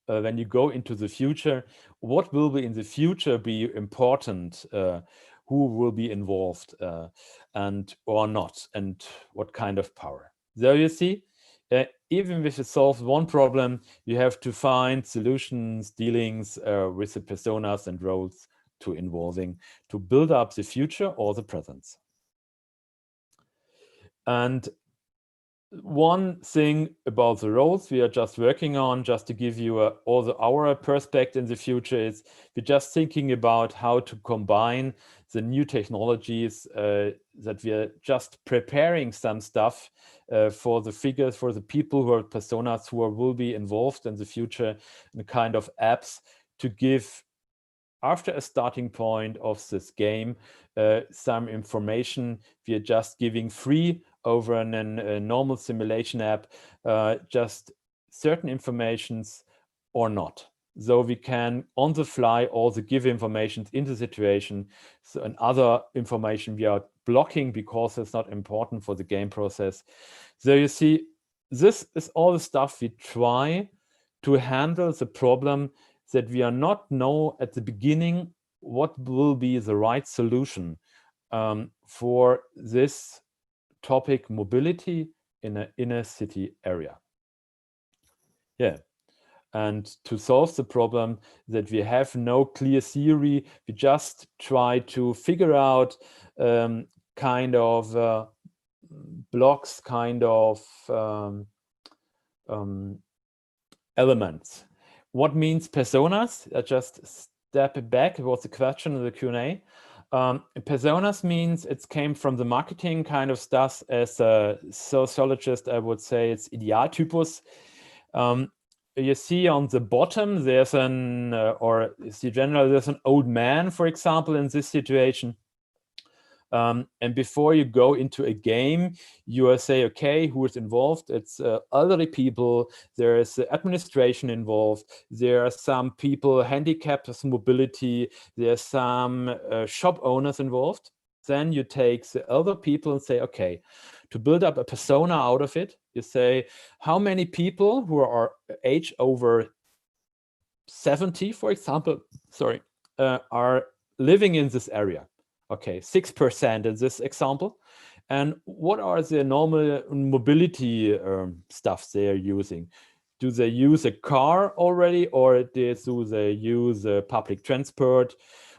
when you go into the future, what will be in the future be important, who will be involved and or not, and what kind of power. There you see, even if you solve one problem, you have to find solutions, dealings with the personas and roles to involving, to build up the future or the present. And one thing about the roles we are just working on, just to give you also our perspective in the future, is we're just thinking about how to combine the new technologies, that we are just preparing some stuff for the figures, for the people who are personas who will be involved in the future, in kind of apps to give, after a starting point of this game, some information. We are just giving free over a normal simulation app, just certain informations or not. So we can on the fly also give information in the situation. So and other information we are blocking because it's not important for the game process. So you see, this is all the stuff we try to handle the problem that we are not know at the beginning what will be the right solution for this topic, mobility in an inner city area. Yeah, and to solve the problem that we have no clear theory, we just try to figure out kind of blocks, kind of elements. What means personas? I just step back. It was the question in the Q&A. Personas means it came from the marketing kind of stuff. As a sociologist, I would say it's Idealtypus. You see on the bottom, there's or you see generally there's an old man, for example, in this situation. And before you go into a game, you will say, okay, who is involved? It's elderly people, there is administration involved, there are some people handicapped with mobility, there are some shop owners involved. Then you take the elder people and say, okay, to build up a persona out of it, you say, how many people who are age over 70, for example, sorry, are living in this area? Okay, 6% in this example. And what are the normal mobility stuff they are using? Do they use a car already, or do they use public transport?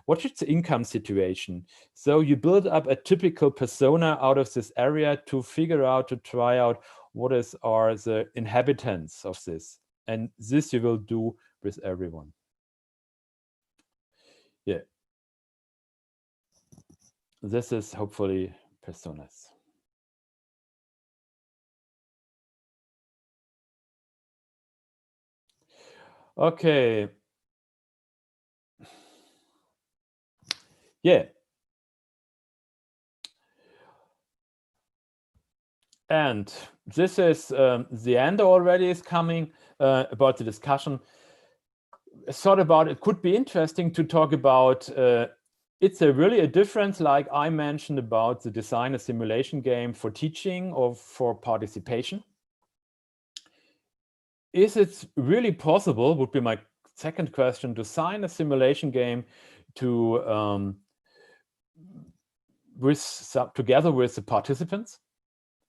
What is the income situation? So you build up a typical persona out of this area to figure out, to try out what are the inhabitants of this. And this you will do with everyone. Yeah. This is hopefully personas. Okay. Yeah. And this is the end already is coming about the discussion. I thought about it could be interesting to talk about it's really a difference, like I mentioned, about the design a simulation game for teaching or for participation. Is it really possible, would be my second question, to design a simulation game to together with the participants?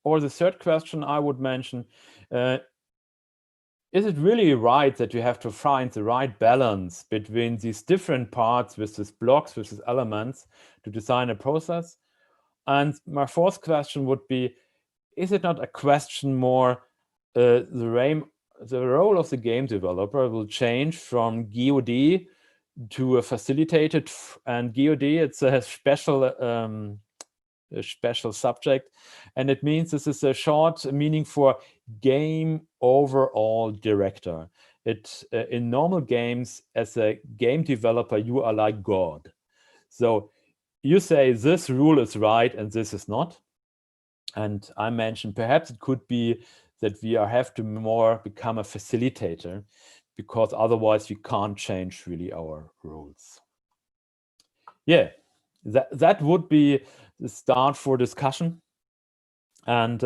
Or the third question I would mention, is it really right that you have to find the right balance between these different parts with these blocks, with these elements to design a process? And my fourth question would be, is it not a question more the role of the game developer will change from GOD to a facilitated, and GOD, it's a special subject, and it means this is a short meaning for game overall director. It in normal games, as a game developer, you are like God. So you say this rule is right and this is not. And I mentioned perhaps it could be that we have to more become a facilitator, because otherwise we can't change really our rules. Yeah, that would be the start for discussion. And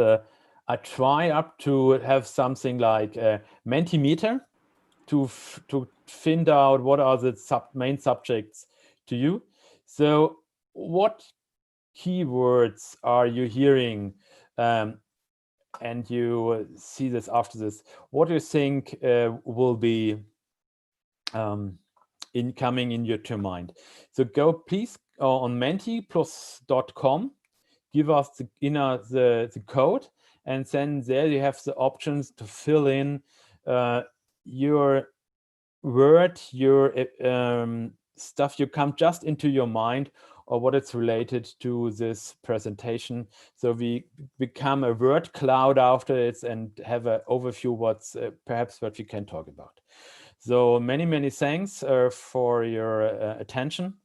I try up to have something like a Mentimeter to find out what are the main subjects to you. So what keywords are you hearing? And you see this after this. What do you think will be incoming in your mind? So go please on mentiplus.com, give us the code, and then there you have the options to fill in your word, your stuff you come just into your mind, or what it's related to this presentation. So we become a word cloud after it and have an overview what's perhaps what we can talk about. So many thanks for your attention.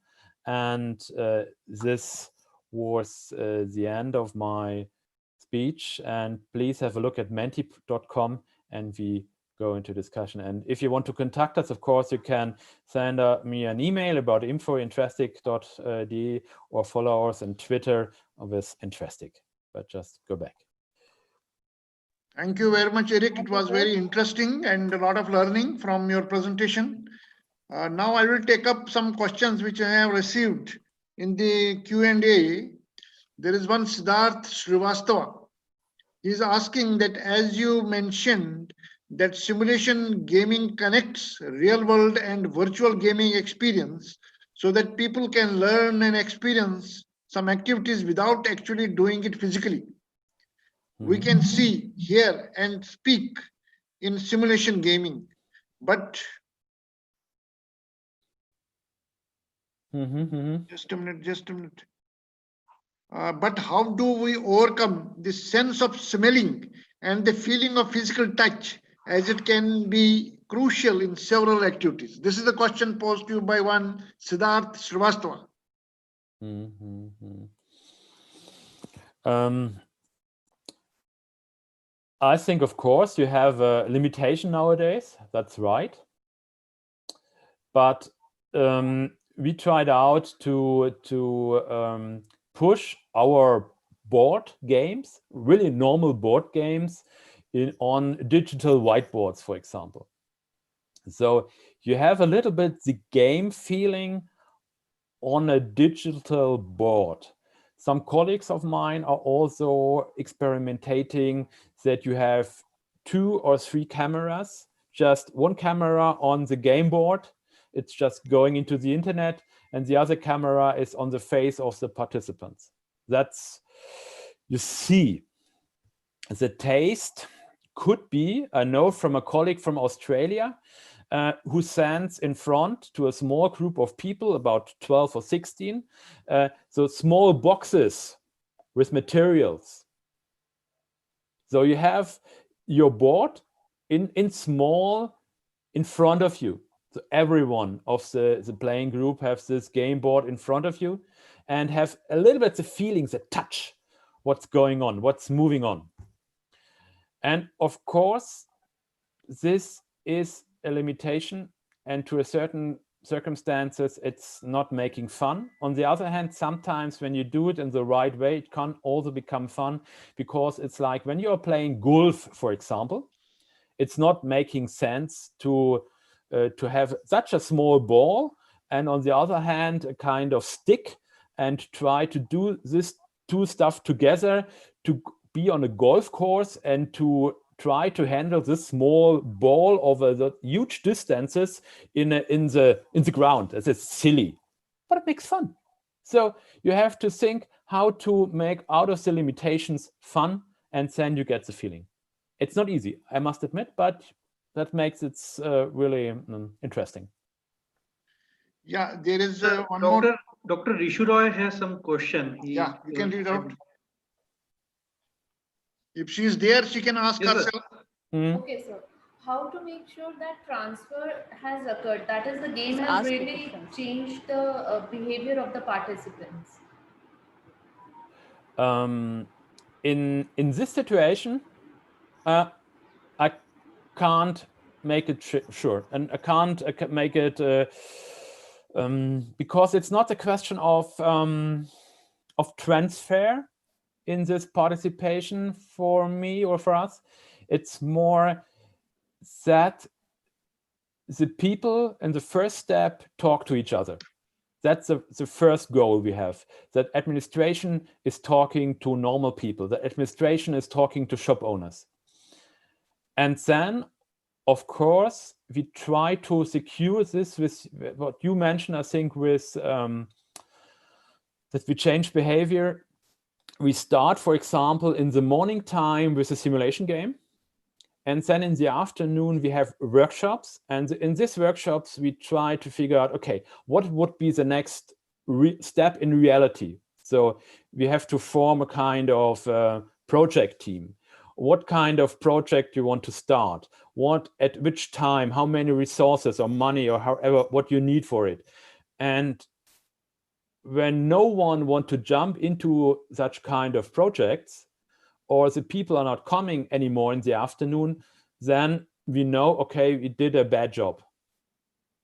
And this was the end of my speech. And please have a look at menti.com and we go into discussion. And if you want to contact us, of course, you can send me an email about info@intrestik.de or follow us on Twitter with Intrestik. But just go back. Thank you very much, Eric. It was very interesting and a lot of learning from your presentation. Now I will take up some questions which I have received in the Q&A. There is one Siddharth Srivastava. He is asking that, as you mentioned, that simulation gaming connects real world and virtual gaming experience so that people can learn and experience some activities without actually doing it physically. We can see, hear, and speak in simulation gaming, but just a minute. But how do we overcome the sense of smelling and the feeling of physical touch, as it can be crucial in several activities? This is the question posed to you by one Siddharth Srivastava. I think, of course, you have a limitation nowadays. That's right. But we tried out to push our board games, really normal board games, on digital whiteboards, for example. So you have a little bit the game feeling on a digital board. Some colleagues of mine are also experimenting that you have 2 or 3 cameras, just one camera on the game board. It's just going into the internet, and the other camera is on the face of the participants. That's, you see, the taste could be, I know from a colleague from Australia, who stands in front to a small group of people, about 12 or 16. So small boxes with materials. So you have your board in small in front of you. So everyone of the playing group has this game board in front of you and have a little bit the feelings, the touch, what's going on, what's moving on. And of course, this is a limitation, and to a certain circumstances, it's not making fun. On the other hand, sometimes when you do it in the right way, it can also become fun, because it's like when you're playing golf, for example, it's not making sense to have such a small ball and on the other hand, a kind of stick, and try to do this 2 stuff together to be on a golf course and to try to handle this small ball over the huge distances in the ground. It's silly, but it makes fun. So you have to think how to make out of the limitations fun, and then you get the feeling. It's not easy, I must admit, but that makes it really interesting. Yeah, there is one Dr. more. Dr. Rishu Roy has some question. Yeah, you can read out. If she is there, she can ask herself. Okay, sir. How to make sure that transfer has occurred? That is, the game has really changed the behavior of the participants. In this situation, I can't make it sure, and I can't make it because it's not a question of transfer in this participation for me or for us. It's more that the people in the first step talk to each other. That's the first goal we have, that administration is talking to normal people, that administration is talking to shop owners. And then, of course, we try to secure this with what you mentioned, I think, with that we change behavior. We start, for example, in the morning time with a simulation game. And then in the afternoon, we have workshops. And in these workshops, we try to figure out, okay, what would be the next step in reality? So we have to form a kind of project team. What kind of project you want to start? What, at which time, how many resources or money or however, what you need for it. And when no one wants to jump into such kind of projects, or the people are not coming anymore in the afternoon, then we know, okay, we did a bad job.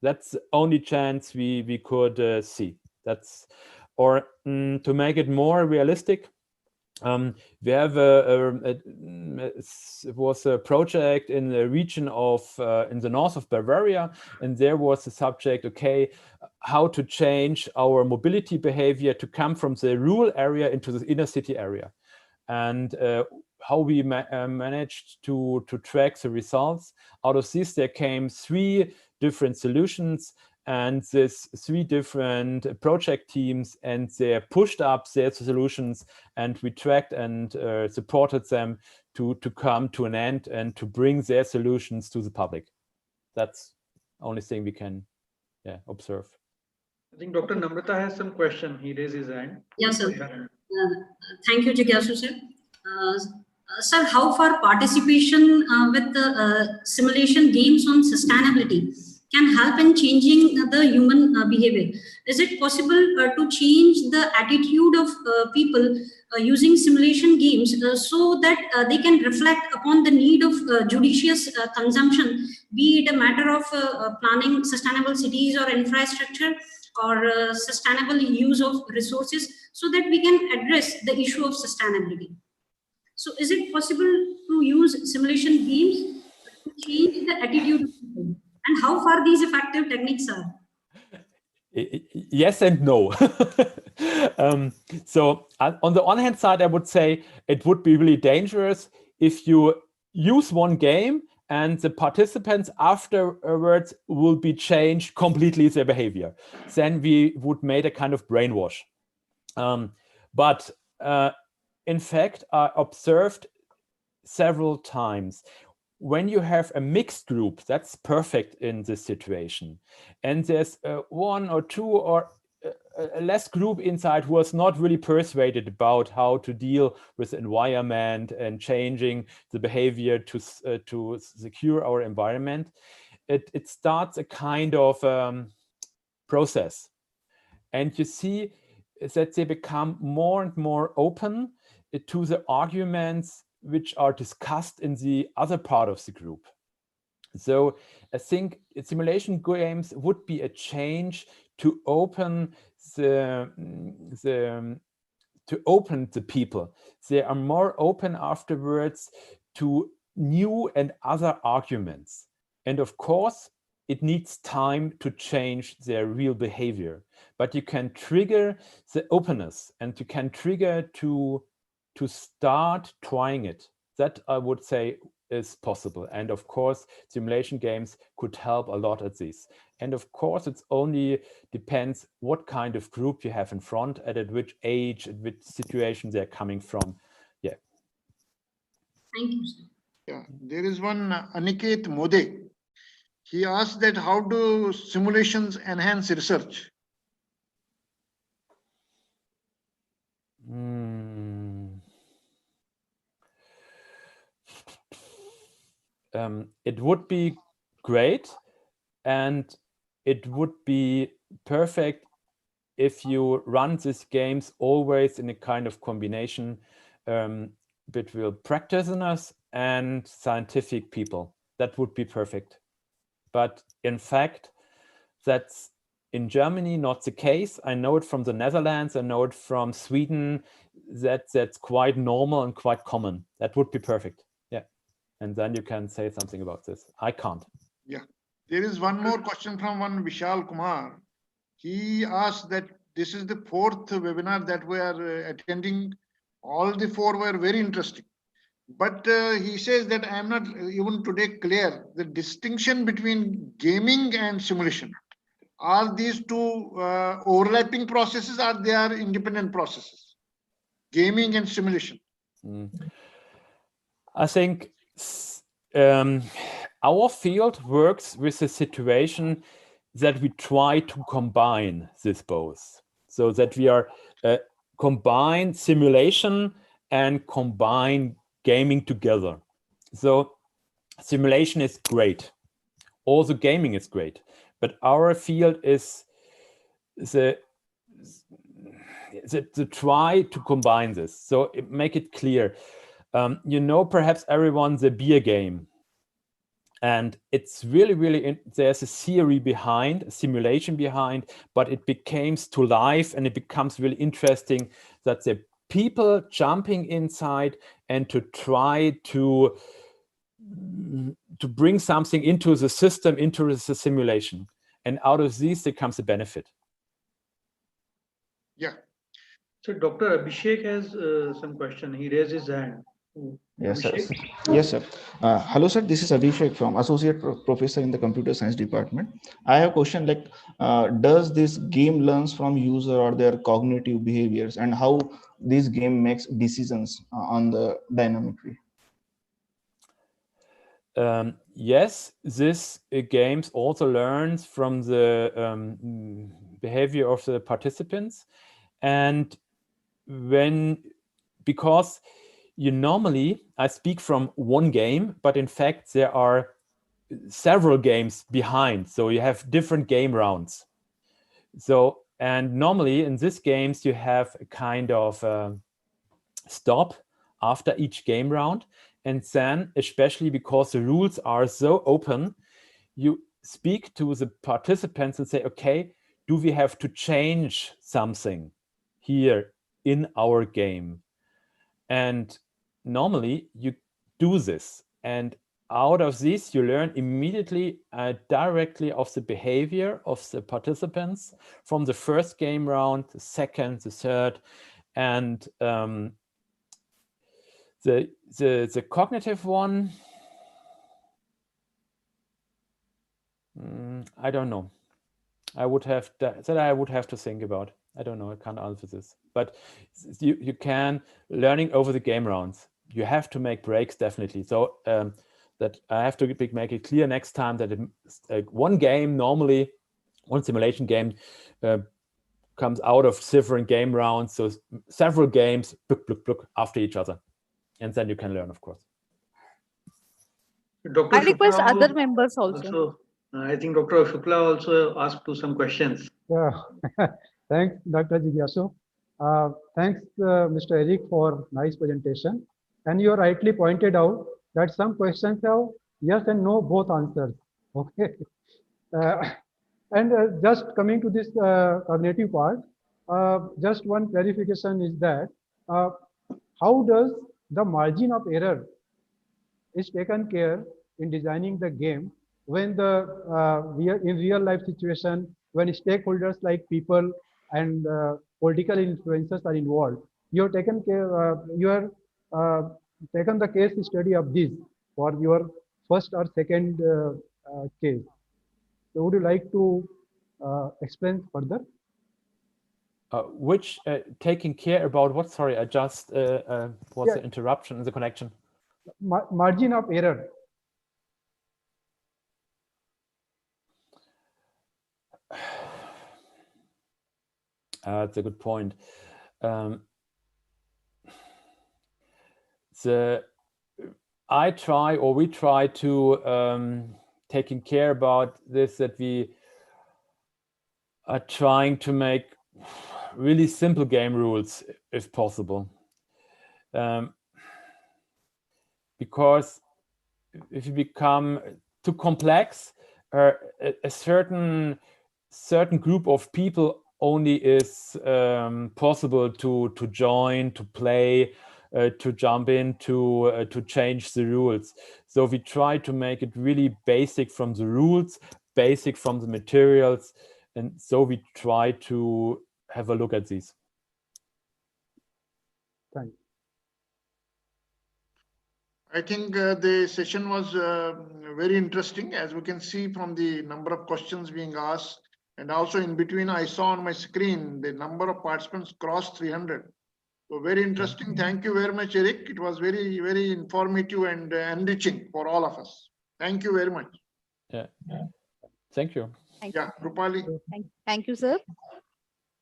That's the only chance we could see. That's, or to make it more realistic, we have it was a project in the region of in the north of Bavaria, and there was the subject, okay, how to change our mobility behavior to come from the rural area into the inner city area, and how we managed to track the results. Out of this, there came 3 different solutions, and these 3 different project teams, and they pushed up their solutions, and we tracked and supported them to come to an end and to bring their solutions to the public. That's the only thing we can observe. I think Dr. Namrata has some question. He raised his hand. Yes, sir. Thank you, Jigyasu sir. Sir, how far participation with the simulation games on sustainability can help in changing the human behavior. Is it possible to change the attitude of people using simulation games so that they can reflect upon the need of judicious consumption, be it a matter of planning sustainable cities or infrastructure, or sustainable use of resources, so that we can address the issue of sustainability? So is it possible to use simulation games to change the attitude of people? And how far these effective techniques are? Yes and no. So on the one hand side, I would say it would be really dangerous if you use one game and the participants afterwards will be changed completely their behavior. Then we would make a kind of brainwash. But in fact, I observed several times when you have a mixed group, that's perfect in this situation. And there's one or two or a less group inside who was not really persuaded about how to deal with the environment and changing the behavior to secure our environment. It starts a kind of process. And you see that they become more and more open to the arguments which are discussed in the other part of the group. So I think simulation games would be a change to open the people. They are more open afterwards to new and other arguments. And of course, it needs time to change their real behavior. But you can trigger the openness and you can trigger to start trying it. That I would say is possible. And of course, simulation games could help a lot at this. And of course, it only depends what kind of group you have in front, at which age, at which situation they're coming from. Yeah. Thank you, sir. Yeah, there is one Aniket Mode. He asked that how do simulations enhance research? It would be great, and it would be perfect if you run these games always in a kind of combination between practitioners and scientific people. That would be perfect. But in fact, that's in Germany not the case. I know it from the Netherlands, I know it from Sweden, that's quite normal and quite common. That would be perfect. Yeah. And then you can say something about this. I can't. Yeah. There is one more question from one Vishal Kumar. He asked that this is the 4th webinar that we are attending. All the 4 were very interesting. But he says that I am not even today clear the distinction between gaming and simulation. Are these two overlapping processes or they are independent processes? Gaming and simulation. I think our field works with a situation that we try to combine this both. So that we are combine simulation and combine gaming together. So simulation is great. Also gaming is great. But our field is the try to combine this. So make it clear. You know, perhaps everyone, the beer game. And it's really, there's a theory behind, a simulation behind, but it becomes to life and it becomes really interesting that the people jumping inside and to try to bring something into the system, into the simulation. And out of this, there comes a benefit. Yeah. So Dr. Abhishek has some question. He raised his hand. Yes, sir. Yes, sir. Hello, sir. This is Abhishek from Associate Professor in the Computer Science Department. I have a question like, does this game learns from user or their cognitive behaviors, and how this game makes decisions on the dynamic way? Yes, this games also learns from the behavior of the participants, and because you normally, I speak from one game, but in fact there are several games behind. So you have different game rounds. So, and normally in these games, you have a kind of stop after each game round. And then, especially because the rules are so open, you speak to the participants and say, okay, do we have to change something here in our game? And normally you do this. And out of this, you learn immediately directly of the behavior of the participants from the first game round, the second, the third. And the cognitive one, I don't know. I would have to think about. I don't know. I can't answer this. But you can learning over the game rounds. You have to make breaks definitely. So that I have to make it clear next time that one game normally, one simulation game comes out of different game rounds. So several games after each other, and then you can learn, of course. Dr. I request Shukla other members also. I think Dr. Shukla also asked to some questions. Yeah, thanks, Dr. Jigyasu. Thanks, Mr. Eric, for nice presentation. And you rightly pointed out that some questions have yes and no both answers. Okay. And just coming to this cognitive part, just one clarification is that how does the margin of error is taken care in designing the game when we are in real life situation, when stakeholders like people and political influencers are involved? You have taken care, taken the case study of this for your first or second case. So would you like to explain further? Which taking care about what? Sorry, I just was an interruption in the connection. Margin of error. That's a good point. We try to taking care about this, that we are trying to make really simple game rules if possible. Because if you become too complex, a certain group of people only is possible to join, to play, to jump in, to change the rules. So we try to make it really basic from the rules, basic from the materials, and so we try to have a look at these. Thank you. I think the session was very interesting, as we can see from the number of questions being asked. And also in between, I saw on my screen, the number of participants crossed 300. So very interesting. Thank you very much, Eric. It was very, very informative and enriching for all of us. Thank you very much. Yeah. Thank you. Yeah, Rupali. Thank you, sir.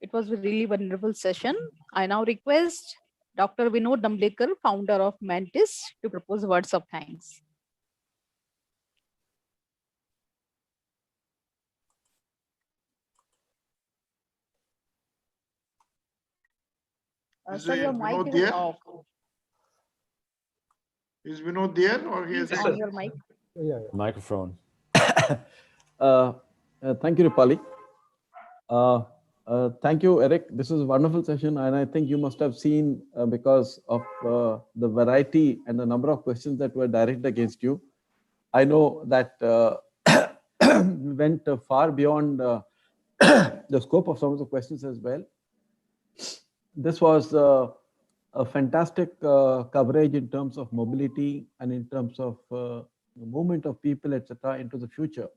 It was a really wonderful session. I now request Dr. Vinod Damblekar, founder of Mantis, to propose words of thanks. Sir, your mic is off. Is Vinod there, or he is on your mic? Yeah. Microphone. Thank you, Rupali. Thank you, Eric. This is a wonderful session, and I think you must have seen because of the variety and the number of questions that were directed against you. I know that went far beyond the scope of some of the questions as well. This was a fantastic coverage in terms of mobility and in terms of movement of people, etc., into the future.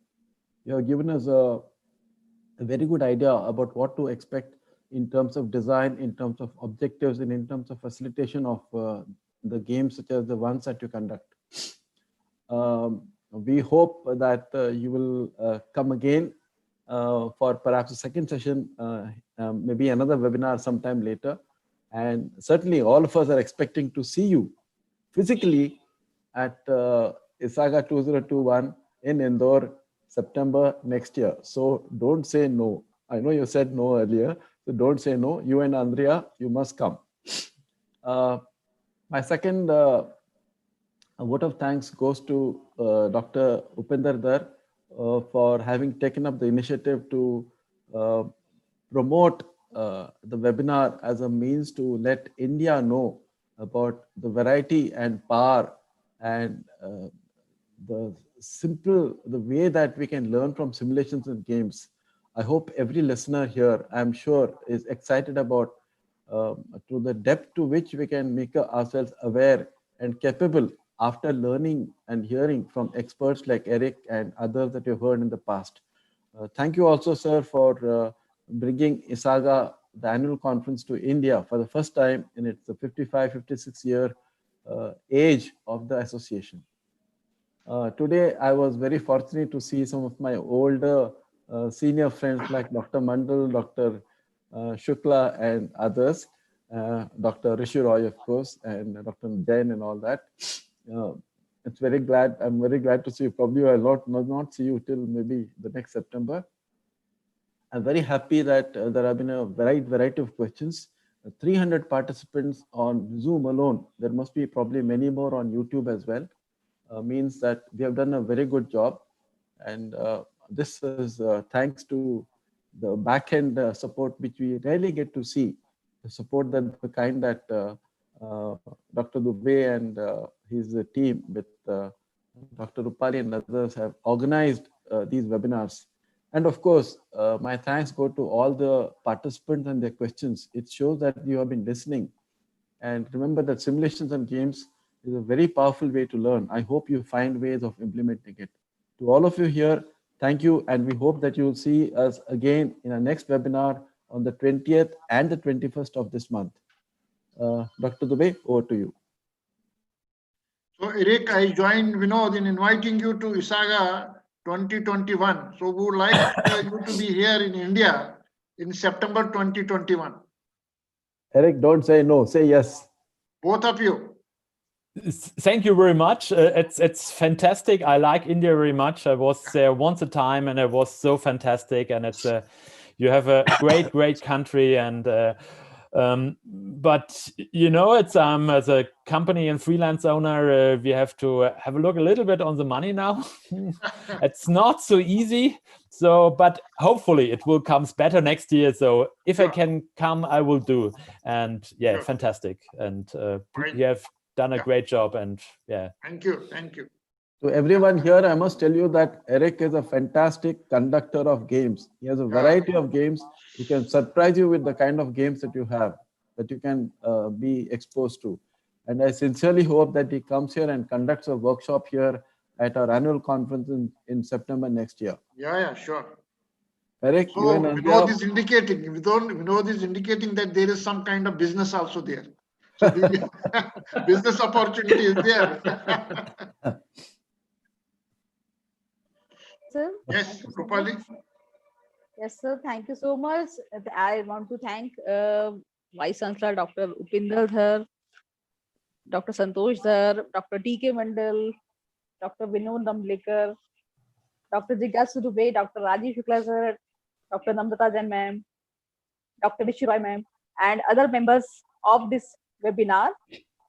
You have given us a very good idea about what to expect in terms of design, in terms of objectives, and in terms of facilitation of the games such as the ones that you conduct. We hope that you will come again for perhaps a second session, maybe another webinar sometime later. And certainly all of us are expecting to see you physically at ISAGA 2021 in Indore, September next year. So don't say no. I know you said no earlier, so don't say no. You and Andrea, you must come. My second vote of thanks goes to Dr. Upinder Dar for having taken up the initiative to promote the webinar as a means to let India know about the variety and power and the way that we can learn from simulations and games. I hope every listener here, I'm sure, is excited about to the depth to which we can make ourselves aware and capable after learning and hearing from experts like Eric and others that you've heard in the past. Thank you also, sir, for bringing ISAGA, the annual conference, to India for the first time in its 55, 56 year age of the association. Today, I was very fortunate to see some of my older senior friends like Dr. Mandal, Dr. Shukla and others, Dr. Rishi Roy, of course, and Dr. Jain and all that. I'm very glad to see you. Probably I will not see you till maybe the next September. I'm very happy that there have been a variety of questions. 300 participants on Zoom alone. There must be probably many more on YouTube as well. Means that we have done a very good job. And this is thanks to the back-end support, which we rarely get to see. The support that the kind that Dr. Dubey and his team with Dr. Rupali and others have organized these webinars. And of course, my thanks go to all the participants and their questions. It shows that you have been listening. And remember that simulations and games is a very powerful way to learn. I hope you find ways of implementing it. To all of you here, thank you. And we hope that you'll see us again in our next webinar on the 20th and the 21st of this month. Dr. Dubey, over to you. So Eric, I joined Vinod in inviting you to ISAGA 2021. So we would like you to be here in India in September 2021. Eric, don't say no, say yes. Both of you. Thank you very much. It's fantastic. I like India very much. I was there once a time and it was so fantastic. And it's you have a great country. And but you know, it's as a company and freelance owner, we have to have a look a little bit on the money now. It's not so easy. So, but hopefully it will come better next year. So if I can come, I will do. And yeah, fantastic. And you have done a great job. And yeah. Thank you. To everyone here, I must tell you that Eric is a fantastic conductor of games. He has a variety of games. He can surprise you with the kind of games that you have, that you can be exposed to. And I sincerely hope that he comes here and conducts a workshop here at our annual conference in September next year. Yeah, sure. Eric, so Vinod is indicating, Vinod is indicating that there is some kind of business also there. So the business opportunity is there. Sir? Yes, Rupali. Yes, sir. Thank you so much. I want to thank Vice Chancellor Dr. Upinder Dhar, Dr. Santosh Dhar, Dr. T.K. Mandal, Dr. Vinod Damblekar, Dr. Jigyasu Dubey, Dr. Rajiv Shukla sir, Dr. Namrata Jain ma'am, Dr. Rishi Roy ma'am, and other members of this webinar,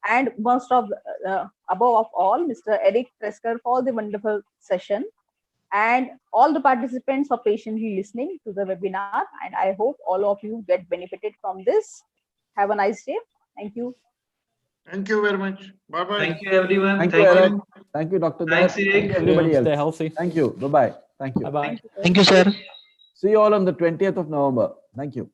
and most of above of all, Mr. Eric Tresker for the wonderful session, and all the participants for patiently listening to the webinar. And I hope all of you get benefited from this. Have a nice day. Thank you. Thank you very much. Bye-bye. Thank you, everyone. Thank you, Eric. Thank you, Dr. Thanks, Thank Eric. you, everybody else. Stay healthy. Thank you. Bye-bye. Thank you. Bye-bye. Thank you, sir. See you all on the 20th of November. Thank you.